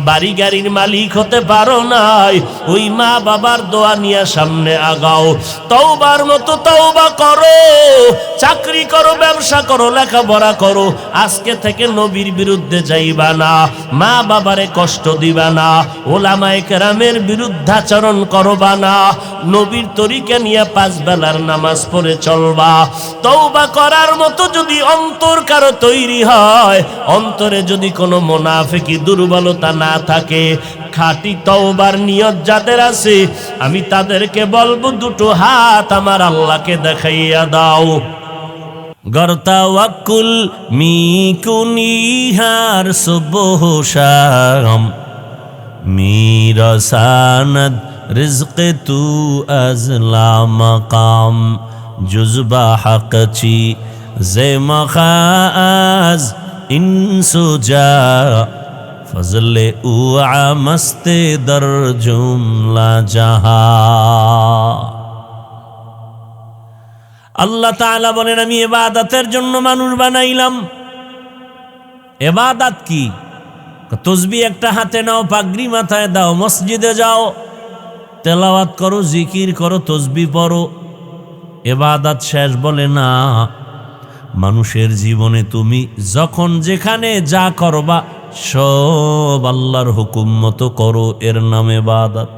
বাড়ি গাড়ির মালিক হতে পারো নাই। ওই মা বাবার দোয়া নিয়ে সামনে আগাও, তওবার মতো তওবা করো, চাকরি করো, ব্যবসা করো, লেখাপড়া করো। আজকে থেকে নবীর বিরুদ্ধে যাইবা না, মা বাবারে কষ্ট দিবা না, ওলামায়ে কেরামের বিরুদ্ধাচরণ করবা না, নবীর তরিকা নিয়ে 5 বেলার নামাজ পড়ে চলবা। তওবা করার মতো যদি অন্তর কারো তৈরি হয়, অন্তরে যদি কোনো মুনাফিকি দুর্বলতা না থাকে, খাঁটি তওবার নিয়ত যাদের আছে, আমি তাদেরকে বলবো দুটো হাত আমার আল্লাহকে দেখাইয়া দাও। গরতাওয়াক্কুল মিকুনিহার সুবহ শাম মিরসানাদ রিজক তু আজলা মাকাম জুজবা হকচি জে মখাজ ইনসুজা ফজলে উ আমস্তে দর জুমলা জাহা। আল্লাহ তাআলা বলেন, আমি ইবাদতের জন্য মানুষ বানাইলাম। ইবাদত কি? তসবিহ একটা হাতে নাও, পাগড়ি মাথায় দাও, মসজিদে যাও, তেলাওয়াত করো, জিকির করো, তসবিহ পড়ো, ইবাদত শেষ? বলে না। মানুষের জীবনে তুমি যখন যেখানে যা করবা সব আল্লাহর হুকুম মতো করো, এর নাম ইবাদত।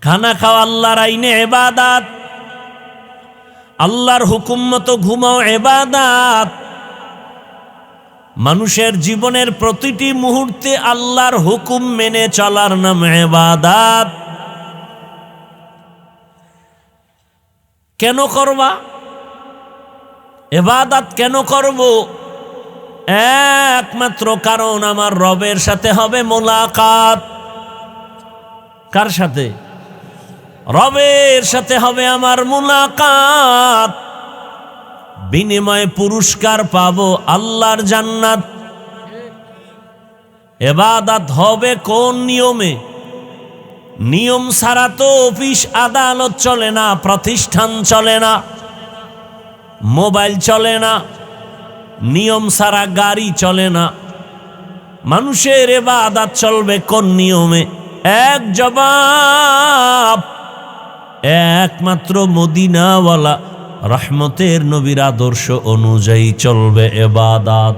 খানা খাওয়া আল্লাহর আইনে ইবাদত, আল্লাহর হুকুম মতো ঘুমাও ইবাদত। মানুষের জীবনের প্রতিটি মুহূর্তে আল্লাহর হুকুম মেনে চলার নাম ইবাদত। কেন করবা ইবাদত? কেন করব? একমাত্র কারণ আমার রবের সাথে হবে মোলাকাত। কার সাথে? রবের সাথে হবে আমার মুলাকাত। বিনিময়ে পুরস্কার পাবো আল্লাহর জান্নাত। ইবাদত হবে কোন নিয়মে? নিয়ম ছাড়া তো অফিস আদালত চলে না, প্রতিষ্ঠান চলে না, মোবাইল চলে না, নিয়ম ছাড়া গাড়ি চলে না। মানুষের ইবাদত চলবে কোন নিয়মে? এক জবাব, একমাত্র মদিনাওয়ালা রহমতের নবীর আদর্শ অনুযায়ী চলবে ইবাদত।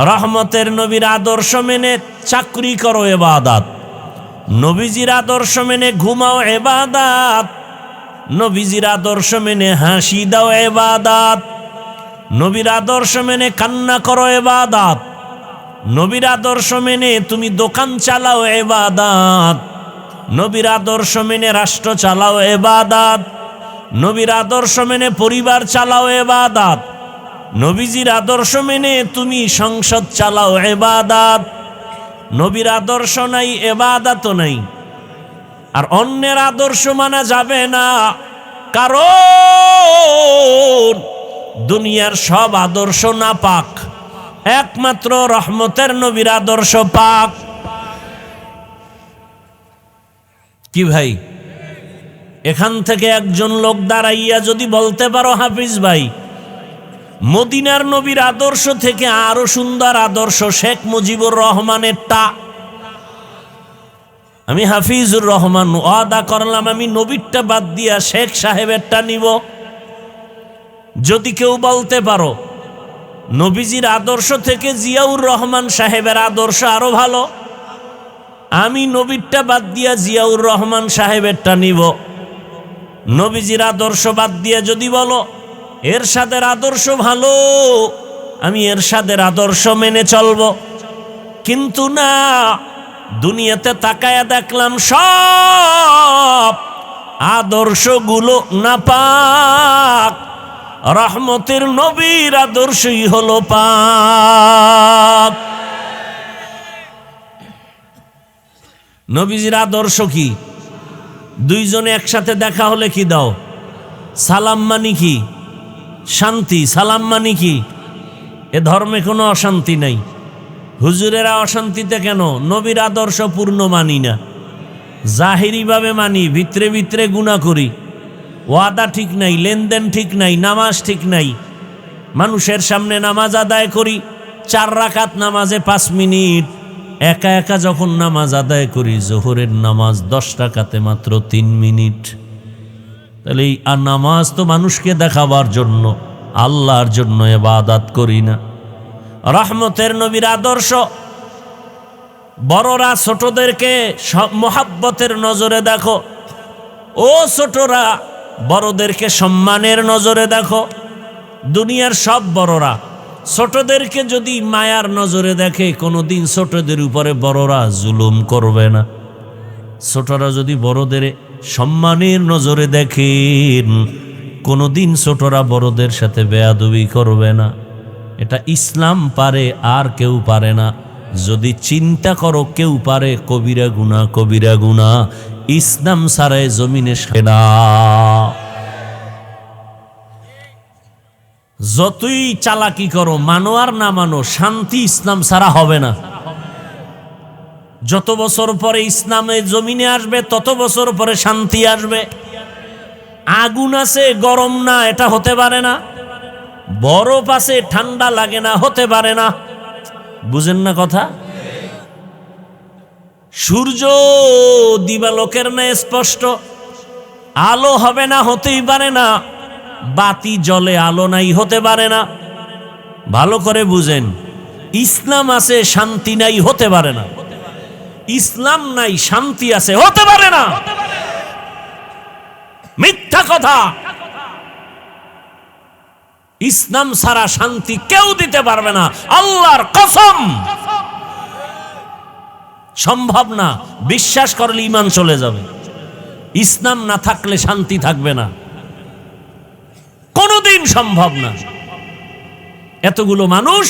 রহমতের নবীর আদর্শ মেনে চাকরি করো ইবাদত, নবীজির আদর্শ মেনে ঘুমাও ইবাদত, নবীজির আদর্শ মেনে হাসি দাও ইবাদত, নবীর আদর্শ মেনে কান্না করো ইবাদত, নবীর আদর্শ মেনে তুমি দোকান চালাও ইবাদত, নবীর আদর্শ মেনে রাষ্ট্র চালাও ইবাদত, নবীর আদর্শ মেনে পরিবার চালাও ইবাদত, নবীজির আদর্শ মেনে তুমি সংসদ চালাও ইবাদত। নবীর আদর্শ নাই, ইবাদত নাই। আর অন্যের আদর্শ মানা যাবে না, কারণ দুনিয়ার সব আদর্শ নাপাক, একমাত্র রহমতের নবীর আদর্শ পাক। কি ভাই, এখান থেকে একজন লোক দাঁড়াইয়া যদি বলতে পারো হাফিজ ভাই, মদিনার নবীর আদর্শ থেকে আরো সুন্দর আদর্শ শেখ মুজিবুর রহমানেরটা, আমি হাফিজুর রহমান ওয়াদা করলাম আমি নবীরটা বাদ দিয়া শেখ সাহেবেরটা নিব। যদি কেউ বলতে পারো নবীজির আদর্শ থেকে জিয়াউর রহমান সাহেবের আদর্শ আরো ভালো, আমি নবীরটা বাদ দিয়া জিয়াউর রহমান সাহেবেরটা নিব। নবীজির আদর্শ বাদ দিয়া যদি বলো এরশাদের আদর্শ ভালো, আমি এরশাদের আদর্শ মেনে চলবো। কিন্তু না, দুনিয়াতে তাকায়া দেখলাম সব আদর্শগুলো নাপাক, রহমতের নবীর আদর্শই হলো পাক। নবীজির আদর্শ কি? দুইজনে একসাথে দেখা হলে কি দাও? সালাম মানি কি? শান্তি। সালাম মানি কি? এ ধর্মে কোনো অশান্তি নাই। হুজুরেরা অশান্তিতে কেন? নবীর আদর্শ পূর্ণ মানি না, জাহিরিভাবে মানি, ভিতরে ভিতরে গুনাহ করি, ওয়াদা ঠিক নাই, লেনদেন ঠিক নাই, নামাজ ঠিক নাই। মানুষের সামনে নামাজ আদায় করি 4 রাকাত নামাজে 5 মিনিট, একা একা যখন নামাজ আদায় করি জোহরের নামাজ 10 রাকাতে মাত্র 3 মিনিট। তাহলে এই নামাজ তো মানুষকে দেখাবার জন্য, আল্লাহর জন্য ইবাদত করি না। রহমতের নবীর আদর্শ, বড়রা ছোটদেরকে মোহাব্বতের নজরে দেখো, ও ছোটরা বড়দেরকে সম্মানের নজরে দেখো। দুনিয়ার সব বড়রা ছোটদেরকে যদি মায়ার নজরে দেখে, কোনোদিন ছোটদের উপরে বড়রা জুলুম করবে না। ছোটরা যদি বড়দের সম্মানের নজরে দেখেন, কোনোদিন ছোটরা বড়দের সাথে বেয়াদবি করবে না। এটা ইসলাম পারে, আর কেউ পারে না। যদি চিন্তা করো কেউ পারে কবিরা গুনাহ, কবিরা গুনাহ ইসলাম ছাড়াই জমিনে সেনা। যতই চালাকি করো, মানো আর না মানো, শান্তি ইসলাম ছাড়া হবে না। যত বছর পরে ইসলামের জমিনে আসবে তত বছর পরে শান্তি আসবে। আগুন আছে গরম না, এটা হতে পারে না। বরফ আছে ঠান্ডা লাগে না, হতে পারে না। বুঝেন না কথা? সূর্য দিবালোকের ন্যায় স্পষ্ট, আলো হবে না, হতেই পারে না। বাতি জ্বলে, আলো নাই, হতে পারে না। ভালো করে বুঝেন, ইসলাম আছে শান্তি নাই, হতে পারে না। ইসলাম নাই শান্তি আছে, হতে পারে না। মিথ্যা কথা। ইসলাম ছাড়া শান্তি কেউ দিতে পারবে না, আল্লাহর কসম সম্ভব না। বিশ্বাস করলে ঈমান চলে যাবে। ইসলাম না থাকলে শান্তি থাকবে না, কোনোদিন সম্ভব না। এতগুলো মানুষ,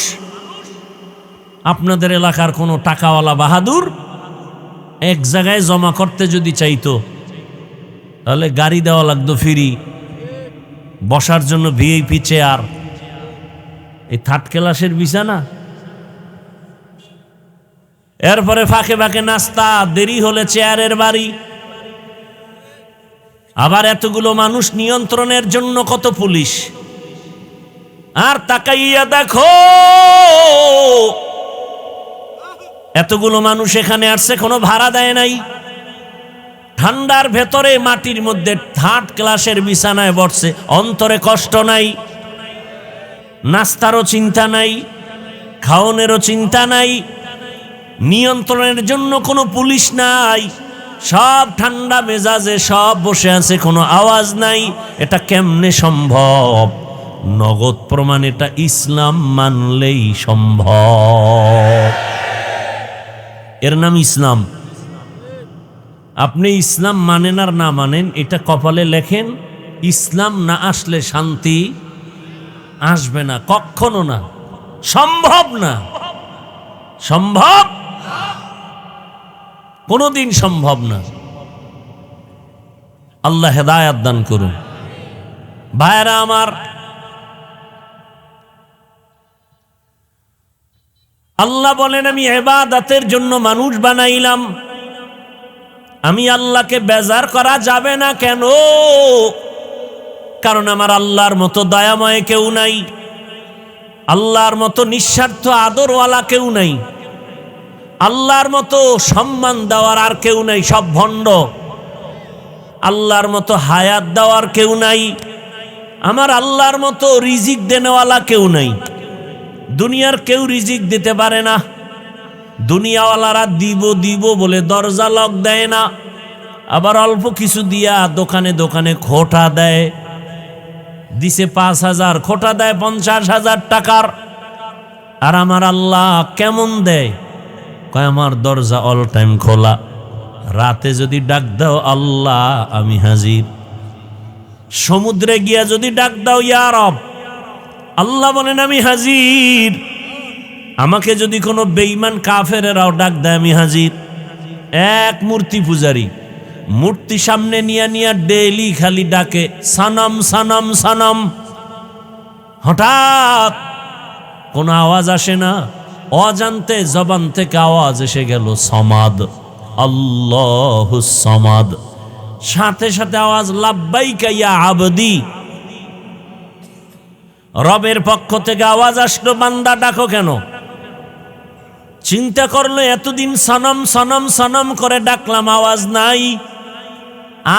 আপনাদের এলাকার কোনো টাকাওয়ালা বাহাদুর এক জায়গায় জমা করতে যদি চাইতো, তাহলে গাড়ি দেওয়া লাগতো ফ্রি, বসার জন্য ভিআইপি চেয়ার, এই 3rd ক্লাসের বিছানা। এরপরে ফাঁকে ফাঁকে নাস্তা, দেরি হলে চেয়ারের বাড়ি। আবার এতগুলো মানুষ নিয়ন্ত্রণের জন্য কত পুলিশ। আর তাকাইয়া দেখো এতগুলো মানুষ এখানে আসছে, কোনো ভাড়া দেয় নাই। ঠান্ডার ভেতরে মাটির মধ্যে 3rd ক্লাসের বিছানায় বসছে, অন্তরে কষ্ট নাই, নাস্তারও চিন্তা নাই, খাওয়ানোরও চিন্তা নাই, নিয়ন্ত্রণের জন্য কোনো পুলিশ নাই, সব ঠান্ডা মেজাজে সব বসে আছে, কোনো আওয়াজ নাই। এটা কেমনে সম্ভব? নগদ প্রমাণ, এটা ইসলাম মানলেই সম্ভব। এর নাম ইসলাম। আপনি ইসলাম মানেন আর না মানেন, এটা কপালে লেখেন। ইসলাম না আসলে শান্তি আসবে না, কখনো না, সম্ভব না। সম্ভব? কোনোদিন সম্ভব না। আল্লাহ হেদায়েত দান করুন। ভাইরা আমার, আল্লাহ বলেন আমি ইবাদতের জন্য মানুষ বানাইলাম। আমি আল্লাহকে বেজার করা যাবে না। কেন? কারণ আমার আল্লাহর মতো দয়াময় কেউ নাই, আল্লাহর মতো নিঃস্বার্থ আদরওয়ালা কেউ নাই, আল্লাহর মতো সম্মান দেওয়ার আর কেউ নাই, সব ভণ্ড। আল্লাহর মতো হায়াত দেওয়ার কেউ নাই, আমার আল্লাহর মতো রিজিক দেনেওয়ালা কেউ নাই। দুনিয়ার কেউ রিজিক দিতে পারে না। দুনিয়াওয়ালারা দিব দিব বলে দরজা লক দেয় না, আবার অল্প কিছু দিয়া দোকানে দোকানে খোটা দেয়। দিছে 5,000, খোটা দেয় 50,000 টাকার। আর আমার আল্লাহ কেমন দেয়? কয় আমার দরজা অল টাইম খোলা, রাতে যদি ডাক দাও আল্লাহ আমি হাজির। সমুদ্রে গিয়া যদি ডাক দাও ইয়া রব, আল্লাহ বলেন আমি হাজির। আমাকে যদি কোনো বেঈমান কাফেরেরাও ডাক দেয় আমি হাজির। এক মূর্তি পূজারী মূর্তি সামনে নিয়া নিয়া ডেইলি খালি ডাকে সানাম সানাম সানাম। হঠাৎ কোনো আওয়াজ আসে না, অজান্তে জবান থেকে আওয়াজ এসে গেল সমাদ, আল্লাহুস সমাদ। সাথে সাথে আওয়াজ লাব্বাইকা ইয়া আবদি। রবের পক্ষ থেকে আওয়াজ আসলো বান্দা ডাকো কেন? চিন্তা করলো এতদিন সনম সনম সনম করে ডাকলাম, আওয়াজ নাই।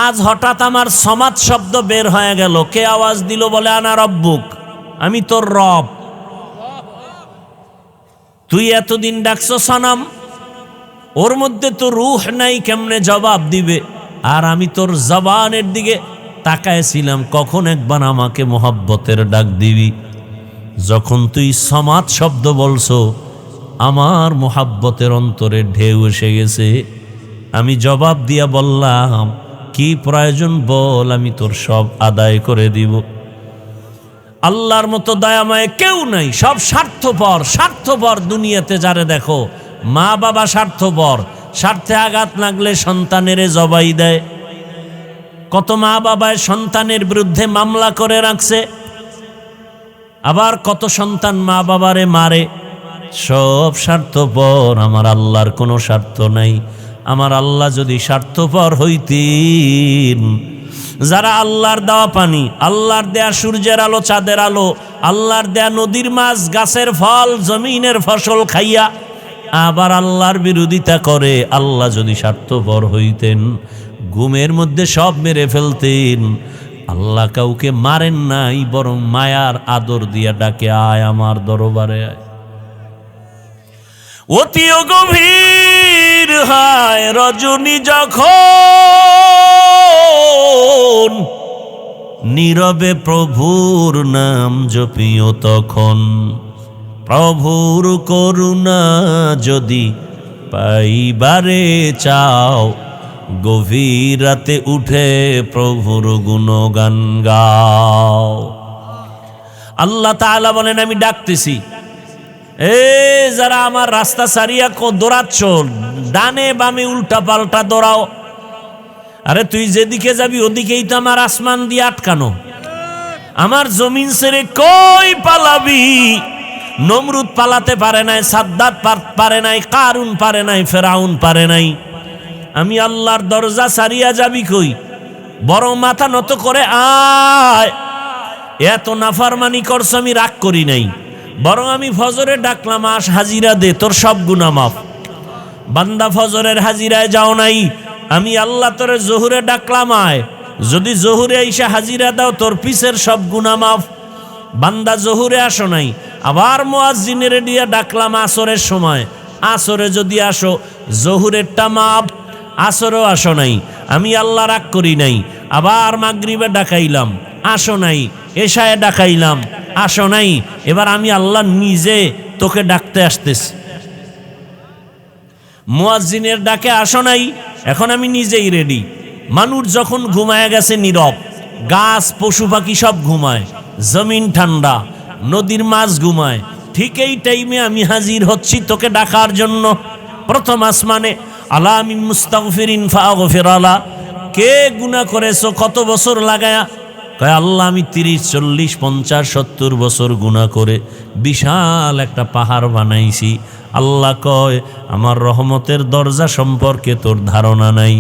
আজ হঠাৎ আমার সমাদ শব্দ বের হয়ে গেল। কে আওয়াজ দিল? বলে আনা রব্বুক, আমি তোর রব। তুই এতদিন ডাকছো সনম, ওর মধ্যে তো রূহ নাই, কেমনে জবাব দিবে? আর আমি তোর জবানের দিকে তাকায়ছিলাম, কখন একবার আমাকে মোহাব্বতের ডাক দিবি। যখন তুই সমাদ শব্দ বলছো, আমার মোহাব্বতের অন্তরে ঢেউ এসে গেছে। আমি জবাব দিয়া বললাম, কি প্রয়োজন বল, আমি তোর সব আদায় করে দিব। আল্লাহর মতো দয়াময় কেউ নাই, সব স্বার্থপর। স্বার্থপর দুনিয়াতে যারে দেখো, মা বাবা স্বার্থপর, স্বার্থে আঘাত লাগলে সন্তানের জবাই দেয়। কত মা বাবায় সন্তানের বিরুদ্ধে মামলা করে রাখছে, আবার কত সন্তান মা বাবারে মারে। সব স্বার্থপর, আমার আল্লাহর কোনো স্বার্থ নাই। আমার আল্লাহ যদি স্বার্থপর হইতেন, যারা আল্লাহর দেওয়া পানি, আল্লাহর দেয়া সূর্যের আলো, চাঁদের আলো, আল্লাহর দেয়া নদীর মাছ, গাছের ফল, জমিনের ফসল খাইয়া আবার আল্লাহর বিরোধিতা করে, আল্লাহ যদি স্বার্থপর হইতেন, ঘুমের মধ্যে সব মেরে ফেলতেন। আল্লাহ কাউকে মারেন নাই, বরং মায়ার আদর দিয়া ডাকে, আয় আমার দরবারে আয়। অতি গভীর হয় রজনী যখন, নীরবে প্রভুর নাম জপিও তখন। প্রভুর করুণা যদি পাইবারে চাও, গভীর রাতে উঠে প্রভুর গুণগান গাও। আল্লাহ তাআলা বলেন আমি ডাকতেছি, এ যারা আমার রাস্তা সারিয়া দৌড়াচ্ছ, ডানে বামে উল্টা পাল্টা দৌড়াও। আরে তুই যেদিকে যাবি ওদিকেই তো আমার আসমান দিয়ে আটকানো, আমার জমিন ছেড়ে কই পালাবি? নমরুদ পালাতে পারে নাই, সাদ্দাত পারে নাই, কারুন পারে নাই, ফেরাউন পারে নাই। আমি আল্লাহর দরজা সারিয়া যাবি কই? বরং মাথা নত করে আয়। এত নাফরমানি করছ, আমি রাগ করি নাই, বরং আমি ফজরে ডাকলাম, আস হাজিরা দে, তোর সব গুনাহ মাফ। বান্দা ফজরের হাজিরায় যাও নাই, আমি আল্লাহ তোরে জোহরে ডাকলাম, আয়। যদি জোহরে আইসা হাজিরা দাও, তোর পিছের সব গুনাহ মাফ। বান্দা জোহরে আসো নাই, আবার মুয়াজ্জিনের দিয়া ডাকলাম আসরের সময়, আসরে যদি আসো, জোহরেরটা মাফ। আসরেও আসো নাই, আমি আল্লাহ রাগ করি নাই। আবার মাগরিবে ডাকাইলাম, আসো নাই। এশায়ে ডাকাইলাম, আসো নাই। এবার আমি আল্লাহ নিজে তোকে ডাকতে আসতেছি। মুয়াজ্জিনের ডাকে আসো নাই, এখন আমি নিজেই রেডি। মানুষ যখন ঘুমায় গেছে নীরব, গাছ পশু পাখি সব ঘুমায়, জমিন ঠান্ডা, নদীর মাছ ঘুমায়, ঠিক এই টাইমে আমি হাজির হচ্ছি তোকে ডাকার জন্য। প্রথম আসমানে, আলা মিন মুস্তাগফিরিন ফাগফির আলা, কে গুনাহ করেছো কত বছর লাগায়া? কয় আল্লাহ আমি 30, 40, 50, 70 বছর গুনাহ করে বিশাল একটা পাহাড় বানাইছি। আল্লাহ কয় আমার রহমতের দরজা সম্পর্কে তোর ধারণা নাই।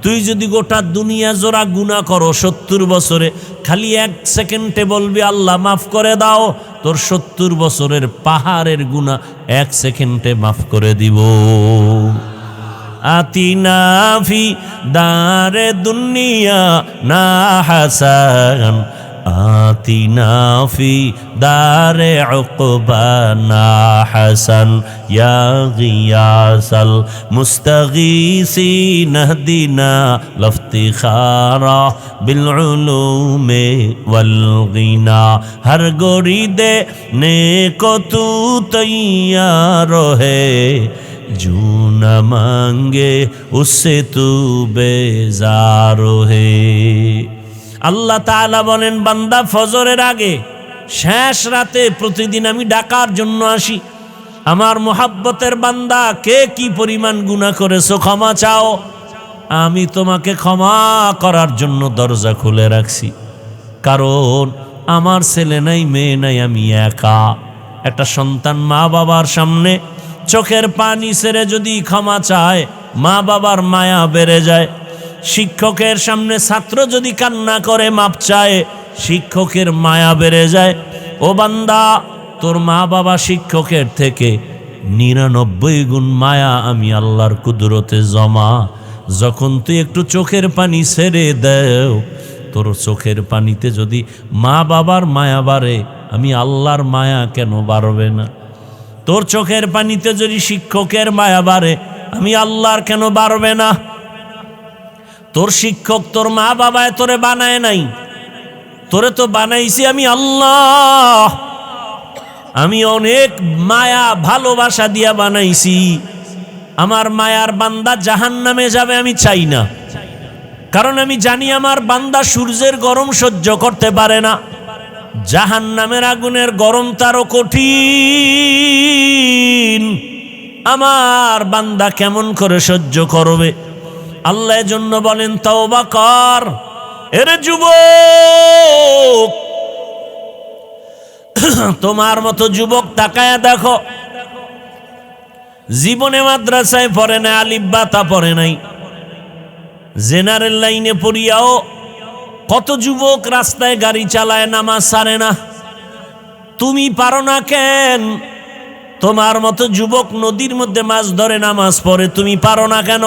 তুই যদি গোটা দুনিয়া জোড়া গুনাহ করো 70 বছরে, খালি 1 সেকেন্ডে বলবি আল্লাহ মাফ করে দাও, তোর 70 বছরের পাহাড়ের গুনাহ 1 সেকেন্ডে মাফ করে দিব। আতিনা ফি দারে দুনিয়া না হাসান, আতিনা ফি দারে উকবা না হাসান, ইয়া গিয়াসাল মুস্তাগীসিন ইহদিনা লফতিখারা বিল উলুমে ওয়াল গিনা। হর গরিদে নেকো তু তৈয়ার হে, जो न मांगे उससे तू बेजार है। আল্লাহ তাআলা বলেন, বান্দা ফজরের আগে শেষ রাতে প্রতিদিন আমি ডাকার জন্য আসি। আমার মোহাব্বতের বান্দা, কে কি পরিমাণ গুনাহ করেছো ক্ষমা চাও, আমি তোমাকে ক্ষমা করার জন্য দরজা খুলে রাখছি। কারণ আমার ছেলে নাই, মেয়ে নাই, আমি একা। একটা সন্তান মা বাবার সামনে চোখের পানি ছেড়ে যদি ক্ষমা চায়, মা বাবার মায়া বেড়ে যায়। শিক্ষকের সামনে ছাত্র যদি কান্না করে মাপ চায়, শিক্ষকের মায়া বেড়ে যায়। ও বান্দা, তোর মা বাবা শিক্ষকের থেকে 99 গুণ মায়া আমি আল্লাহর কুদরতে জমা। যখন তুই একটু চোখের পানি ছেড়ে দেও, তোর চোখের পানিতে যদি মা বাবার মায়া বাড়ে, আমি আল্লাহর মায়া কেন বাড়বে না? তোর চোখের পানিতে যদি শিক্ষকের মায়া বাড়ে, আমি আল্লাহর কেন বাড়বে না? তোর শিক্ষক তোর মা বাবায় তোরে বানায় নাই, তোরে তো বানাইছি আমি আল্লাহ। আমি অনেক মায়া ভালোবাসা দিয়া বানাইছি। আমার মায়ার বান্দা জাহান্নামে যাবে আমি চাই না, কারণ আমি জানি আমার বান্দা সূর্যের গরম সহ্য করতে পারে না, জাহান্নামের আগুনের গরম তারও কঠিন। আমার বান্দা কেমন করে সহ্য করবে? আল্লাহ এজন্য বলেন, তওবা কর। এরে যুবক, তোমার মতো যুবক তাকায়া দেখো, জীবনে মাদ্রাসায় পড়ে নাই, আলিফ বা তা পড়ে নাই, জেনারেল লাইনে পড়িয়াও কত যুবক রাস্তায় গাড়ি চালায়, নামাজ ছাড়ে না। তুমি পারো না কেন? তোমার মতো যুবক নদীর মধ্যে মাছ ধরে নামাজ পড়ে, তুমি পারো না কেন?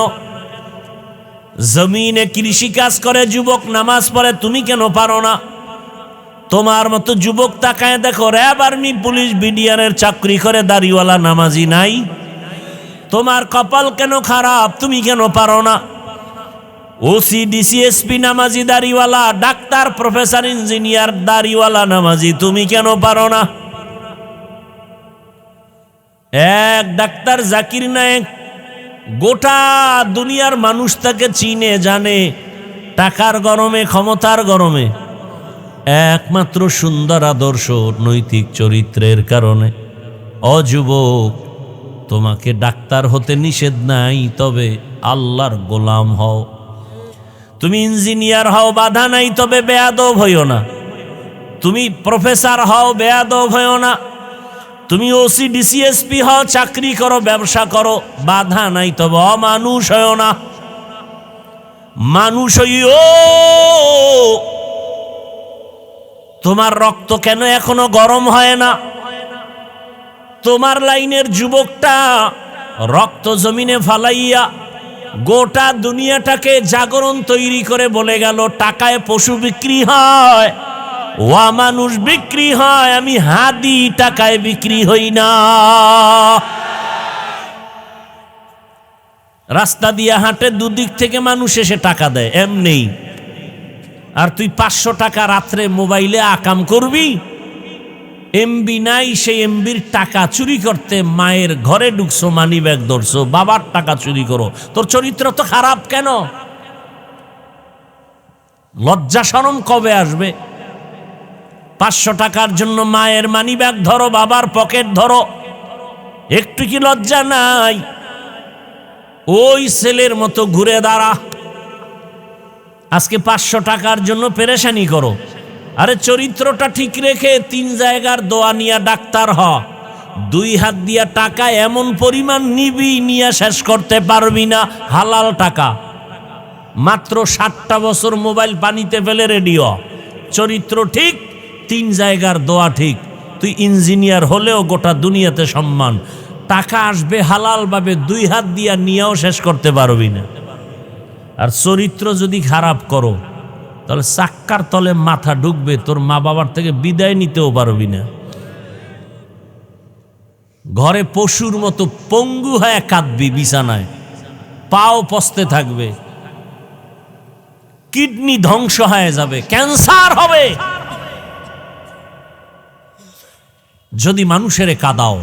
জমিনে কৃষি কাজ করে যুবক নামাজ পড়ে, তুমি কেন পারো না? তোমার মতো যুবক তাকায় দেখো, র্যাব, আর্মি, পুলিশ, বিডিআরের চাকরি করে দাড়িওয়ালা নামাজি নাই? তোমার কপাল কেন খারাপ? তুমি কেন পারো না? ওসি, ডিসি, এসপি নামাজি দাড়িওয়ালা, ডাক্তার, প্রফেসর, ইঞ্জিনিয়ার দাড়িওয়ালা নামাজি, তুমি কেন পারো না? এক ডাক্তার জাকির নায়েক, গোটা দুনিয়ার মানুষ তাকে চিনে জানে, টাকার গরমে, ক্ষমতার গরমে, একমাত্র সুন্দর আদর্শ, নৈতিক চরিত্রের কারণে। অযুবক, তোমাকে ডাক্তার হতে নিষেধ নাই, তবে আল্লাহর গোলাম হও। তুমি ইঞ্জিনিয়ার হও, বাধা নাই, তবে বেয়াদব হইও না। তুমি প্রফেসর হও, বেয়াদব হইও না। তুমি ওসি ডিসিএসপি হও, চাকরি করো, ব্যবসা করো, বাধা নাই, তবে অমানুষ হও না। মানুষ হইও। তোমার রক্ত কেন এখনো গরম হয় না? তোমার লাইনের যুবকটা রক্ত জমিনে ফালাইয়া গোটা দুনিয়াটাকে জাগরণ তৈরি করে বলে গেল, টাকায় পশু বিক্রি হয়, ওয়া মানুষ বিক্রি হয়, আমি হাদি টাকায় বিক্রি হই না। রাস্তা দিয়ে হাঁটে, দুদিক থেকে মানুষ এসে টাকা দেয় এমনি। আর তুই 500 টাকা রাত্রে মোবাইলে আকাম করবি, এমবি নাই, সেই এমবির টাকা চুরি করতে মায়ের ঘরে ঢুকছো, মানি ব্যাগ ধরছো, বাবার টাকা চুরি করো। তোর চরিত্র তো খারাপ কেন? লজ্জা শরম কবে আসবে? 500 টাকার জন্য মায়ের মানি ব্যাগ ধরো, বাবার পকেট ধরো, একটু কি লজ্জা নাই? ওই ছেলের মতো ঘুরে দাঁড়া। আজকে 500 টাকার জন্য পেরেশানি করো। আরে চরিত্রটা ঠিক রেখে 3 জায়গার দোয়া নিয়ে ডাক্তার হ। 2 হাত দিয়া টাকা এমন পরিমাণ নিবি, নিয়ে শেষ করতে পারবি না। হালাল টাকা। মাত্র 60টা বছর মোবাইল পানিতে ফেলে রেডিও। চরিত্র ঠিক, 3 জায়গার দোয়া ঠিক। তুই ইঞ্জিনিয়ার হলেও গোটা দুনিয়াতে সম্মান। টাকা আসবে হালাল ভাবে, 2 হাত দিয়া নিয়েও শেষ করতে পারবি না। আর চরিত্র যদি খারাপ করো, তাহলে চাক্কার তলে মাথা ঢুকবে, তোর মা বাবার থেকে বিদায় নিতেও পারবি না। ঘরে পশুর মতো পঙ্গু হয়ে কাঁদবি, বিছানায় পাও পচতে থাকবে, কিডনি ধ্বংস হয়ে যাবে, ক্যান্সার হবে। যদি মানুষের কাঁদাও,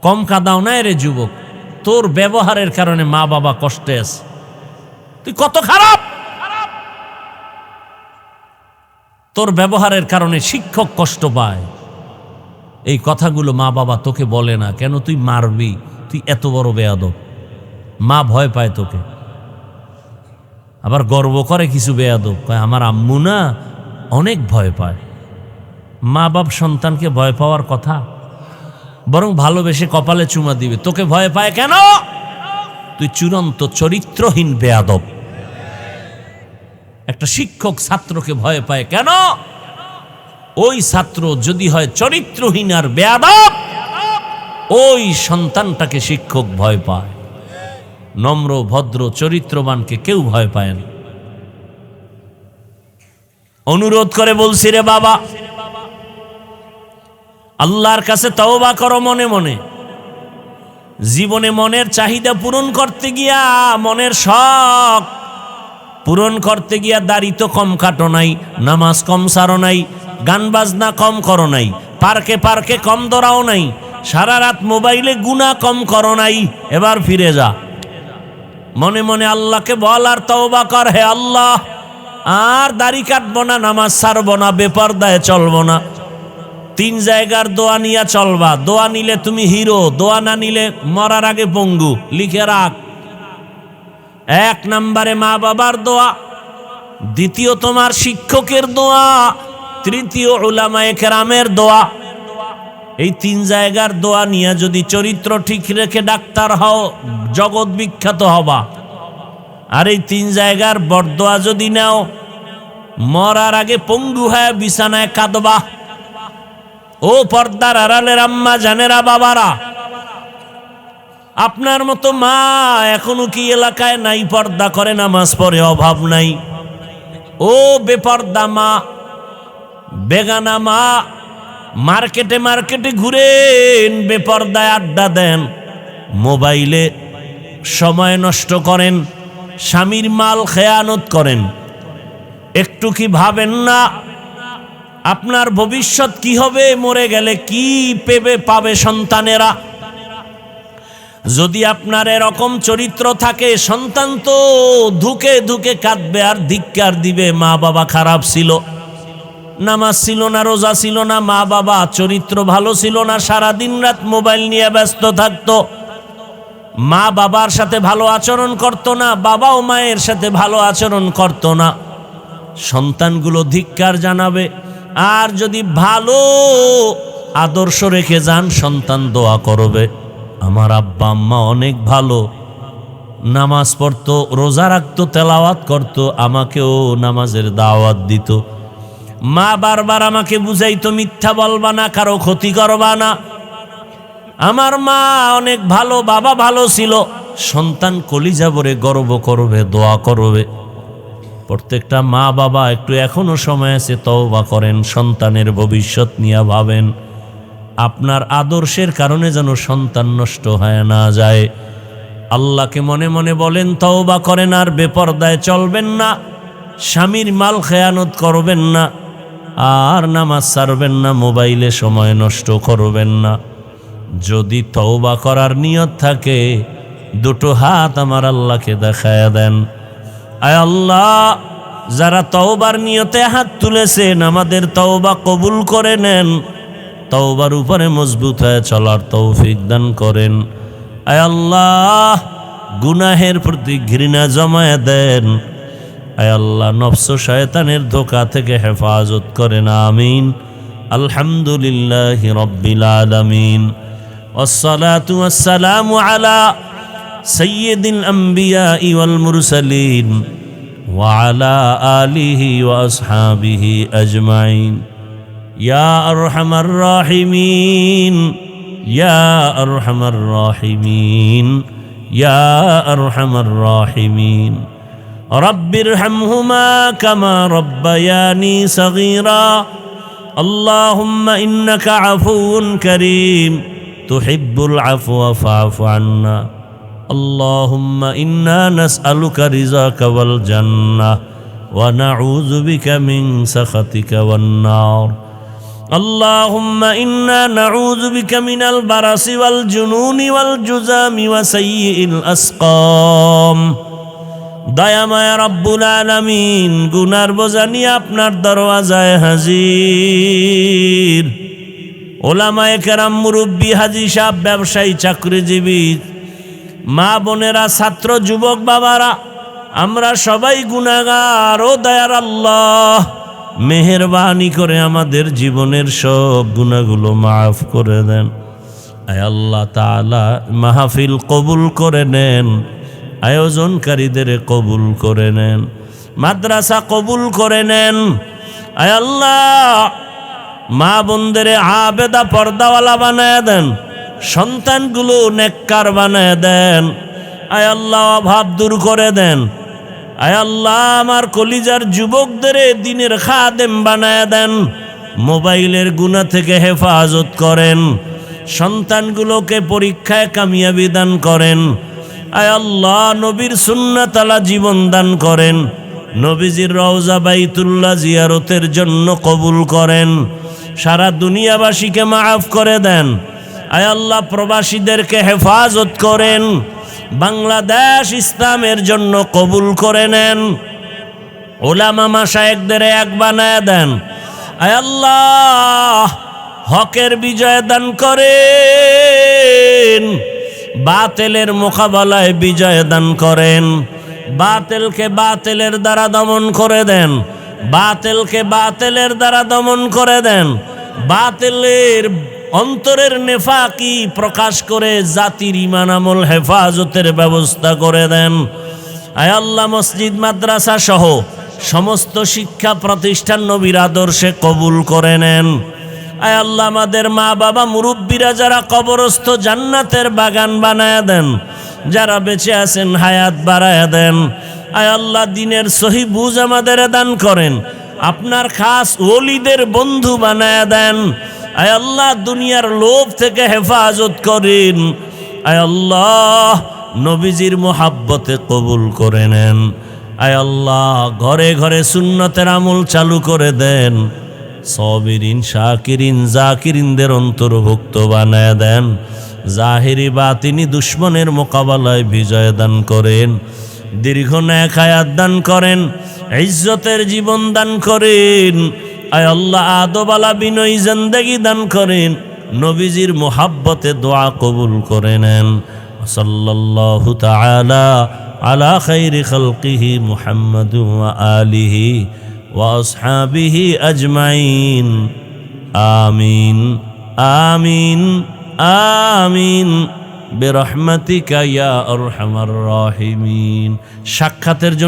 কম কাঁদাও না রে যুবক, তোর ব্যবহারের কারণে মা বাবা কষ্টে আছে। তুই কত খারাপ! তোর ব্যবহারের কারণে শিক্ষক কষ্ট পায়। এই কথাগুলো মা বাবা তোকে বলে না কেন? তুই মারবি, তুই এত বড় বেয়াদব। মা ভয় পায় তোকে, আবার গর্ব করে কিছু বেয়াদব, কয় আমার আম্মু না অনেক ভয় পায়। মা বাপ সন্তানকে ভয় পাওয়ার কথা, বরং ভালোবেসে কপালে চুমা দিবে। তোকে ভয় পায় কেন? তুই চূড়ান্ত চরিত্রহীন বেয়াদব। একটা শিক্ষক ছাত্রকে ভয় পায় কেন? ওই ছাত্র যদি হয় চরিত্রহীন আর বেয়াদব, ওই সন্তানটাকে শিক্ষক ভয় পায়। নম্র ভদ্র চরিত্রবানকে কেউ ভয় পায় না। অনুরোধ করে বলছি রে বাবা, আল্লাহর কাছে তওবা করো মনে মনে। জীবনে মনের চাহিদা পূরণ করতে গিয়া, মনের শখ পূরণ করতে গিয়া দাড়ি তো কম কাটো নাই, নামাজ কম সারো নাই, গান বাজনা কম করো নাই, পার্কে পার্কে কম দৌড়াও নাই, সারা রাত মোবাইলে গুনাহ কম করো নাই। এবার ফিরে যা, মনে মনে আল্লাহকে বল আর তওবা কর, হে আল্লাহ আর দাড়ি কাটবো না, নামাজ ছাড়বো না, বেপরদায় চলবো না। 3 জায়গার দোয়া নিয়ে চলবা। দোয়া নিলে তুমি হিরো, দোয়া না নিলে মরার আগে পঙ্গু। লিখে রাখ। 1 নম্বরে মা বাবার দোয়া, দ্বিতীয় তোমার শিক্ষকের দোয়া, তৃতীয় উলামায়ে কেরামের দোয়া। এই 3 জায়গার দোয়া নিয়ে যদি চরিত্র ঠিক রেখে ডাক্তার হও, জগৎ বিখ্যাত হবা। আর এই 3 জায়গার বরদোয়া যদি নাও, মরার আগে পঙ্গু হয়ে বিছানায় কাঁদবা। ও পর্দার আড়ালের আম্মা জানেরা, বাবারা, আপনার মতো মা এখনো কি এলাকায় নাই? পর্দা করে নামাজ পড়ে, অভাব নাই। ও বেপর্দা মা, বেগানা মা, মার্কেটে মার্কেটে ঘুরেন, বেপর্দায় আড্ডা দেন, মোবাইলে সময় নষ্ট করেন, স্বামীর মাল খেয়ানত করেন। একটু কি ভাবেন না আপনার ভবিষ্যৎ কি হবে? মরে গেলে কি পাবে সন্তানেরা? যদি আপনার এরকম চরিত্র থাকে, সন্তান তো ধুকে ধুকে কাঁদবে আর ধিক্কার দিবে, মা বাবা খারাপ ছিল, নামাজ ছিল না, রোজা ছিল না, মা বাবা চরিত্র ভালো ছিল না, সারা দিন রাত মোবাইল নিয়ে ব্যস্ত থাকতো, মা বাবার সাথে ভালো আচরণ করতো না, বাবাও মায়ের সাথে ভালো আচরণ করতো না। সন্তানগুলো ধিক্কার জানাবে। আর যদি ভালো আদর্শ রেখে যান, সন্তান দোয়া করবে। আমার আব্বা আম্মা অনেক ভালো, নামাজ পড়তো, রোজা রাখতো, তেলাওয়াত করতো, আমাকেও নামাজের দাওয়াত দিত। মা বারবার আমাকে বুঝাইতো, মিথ্যা বলবা না, কারো ক্ষতি করবা না। আমার মা অনেক ভালো, বাবা ভালো ছিল। সন্তান কলিজা ভরে গর্ব করবে, দোয়া করবে। প্রত্যেকটা মা বাবা একটু এখনো সময় আছে, তওবা করেন, সন্তানের ভবিষ্যৎ নিয়ে ভাবেন। আপনার আদর্শের কারণে যেন সন্তান নষ্ট হয়ে না যায়। আল্লাহকে মনে মনে বলেন, তওবা করেন, আর বেপরদায় চলবেন না, স্বামীর মাল খেয়ানত করবেন না, আর নামাজ ছাড়বেন না, মোবাইলে সময় নষ্ট করবেন না। যদি তওবা করার নিয়ত থাকে, দুটো হাত আমার আল্লাহকে দেখায়া দেন। আয় আল্লাহ, যারা তওবার নিয়তে হাত তুলেছেন, আমাদের তওবা কবুল করে নেন। তওবার উপরে মজবুত হয়ে চলার তৌফিক দান করেন। আয় আল্লাহ, গুনাহের প্রতি ঘৃণা জমায়ে দেন। আয় আল্লাহ, নফস শয়তানের ধোঁকা থেকে হেফাজত করেন। আমিন। আলহামদুলিল্লাহি রাব্বিল আলামিন। والصلاة والسلام على سيد الأنبياء والمرسلين وعلى آله وأصحابه أجمعين يا أرحم الراحمين يا أرحم الراحمين يا أرحم الراحمين رب ارحمهما كما ربياني صغيرا اللهم إنك عفو كريم تحب العفو فاعف عنا اللهم إنا نسألك رضاك والجنة ونعوذ بك من سخطك والنار اللهم إنا نعوذ بك من البرص والجنون والجذام وسيء الأسقام দয়াময় রব্বুল আলামিন, গুনার বোঝা নিয়ে আপনার দরওয়াজায় হাজির। ওলামায়ে কেরাম, মুরব্বী, হাজী সাহেব, ব্যবসায়ী, চাকরিজীবী, মা বোনেরা, ছাত্র, যুবক, বাবারা, আমরা সবাই গুনাহগার। ও দয়ার আল্লাহ, মেহেরবানি করে আমাদের জীবনের সব গুনাহগুলো মাফ করে দেন। আয় আল্লাহ তাআলা, মাহফিল কবুল করে নেন, আয়োজনকারীদের কবুল করে নেন, মাদ্রাসা কবুল করে নেন। আয় আল্লাহ, মা বোনদের আবেদা পর্দাওয়ালা বানায় দেন, সন্তানগুলো নেককার বানায় দেন। আয় আল্লাহ, অভাব দূর করে দেন। আয় আল্লাহ, আমার কলিজার যুবকদের দিনের খাদেম বানায় দেন। মোবাইলের গুনাহ থেকে হেফাজত করেন, সন্তানগুলোকে পরীক্ষায় কামিয়াবি দান করেন। আয় আল্লাহ, নবীর সুন্নাত আলা জীবন দান করেন। নবীজির রওজা বাইতুল্লাহ জিয়ারতের জন্য কবুল করেন। সারা দুনিয়াবাসীকে মাফ করে দেন। আয় আল্লাহ, প্রবাসীদেরকে হেফাজত করেন। বাংলাদেশ ইসলামের জন্য কবুল করে নেন। ওলামা মাশায়েখদের এক বানায় দেন। আয় আল্লাহ, হকের বিজয় দান করেন, বাতিলের মোকাবেলায় বিজয় দান করেন। বাতিলকে বাতিলের দ্বারা দমন করে দেন, বাতিলকে বাতিলের দ্বারা দমন করে দেন। বাতিলের অন্তরের নেফাকি প্রকাশ করে জাতির ঈমান আমল হেফাজতের ব্যবস্থা করে দেন। আয় আল্লাহ, মসজিদ মাদ্রাসা সহ সমস্ত শিক্ষা প্রতিষ্ঠান নবীর আদর্শে কবুল করে নেন। আয় আল্লাহ, আমাদের মা বাবা মুরব্বীরা যারা কবরস্থ, জান্নাতের বাগান বানায় দেন। যারা বেঁচে আছেন, হায়াত বাড়ায় দেন। আয় আল্লাহ, দিনের সহি বুঝ আমাদের দান করেন। আপনার খাস ওলিদের বন্ধু বানায় দেন। আয় আল্লাহ, দুনিয়ার লোভ থেকে হেফাজত করেন। আয় আল্লাহ, নবীজির মোহাব্বতে কবুল করে নেন। আয় আল্লাহ, ঘরে ঘরে সুন্নতের আমল চালু করে দেন। সাবিরিন, শাকিরিন, জাকিরিনদের অন্তর্ভুক্ত বানায় দেন। জাহিরি বাতিনি দুশ্মনের মোকাবেলায় বিজয় দান করেন। দীর্ঘ নেক হায়াত দান করেন, ইজ্জতের জীবন দান করেন। আয় আল্লাহ, আদবালা বিনয়ী জিন্দেগি দান করেন। নবীজির মোহাব্বতে দোয়া কবুল করে নেন। সাল্লাল্লাহু তাআলা আলা খাইরি খালকিহি মুহাম্মাদু ওয়া আলিহি ওয়া আসহাবিহি আজমাইন। আমিন। আমিন আমিন বিরহমাতিকা ইয়া আরহামার রাহিমিন। সাক্ষাতের জন্য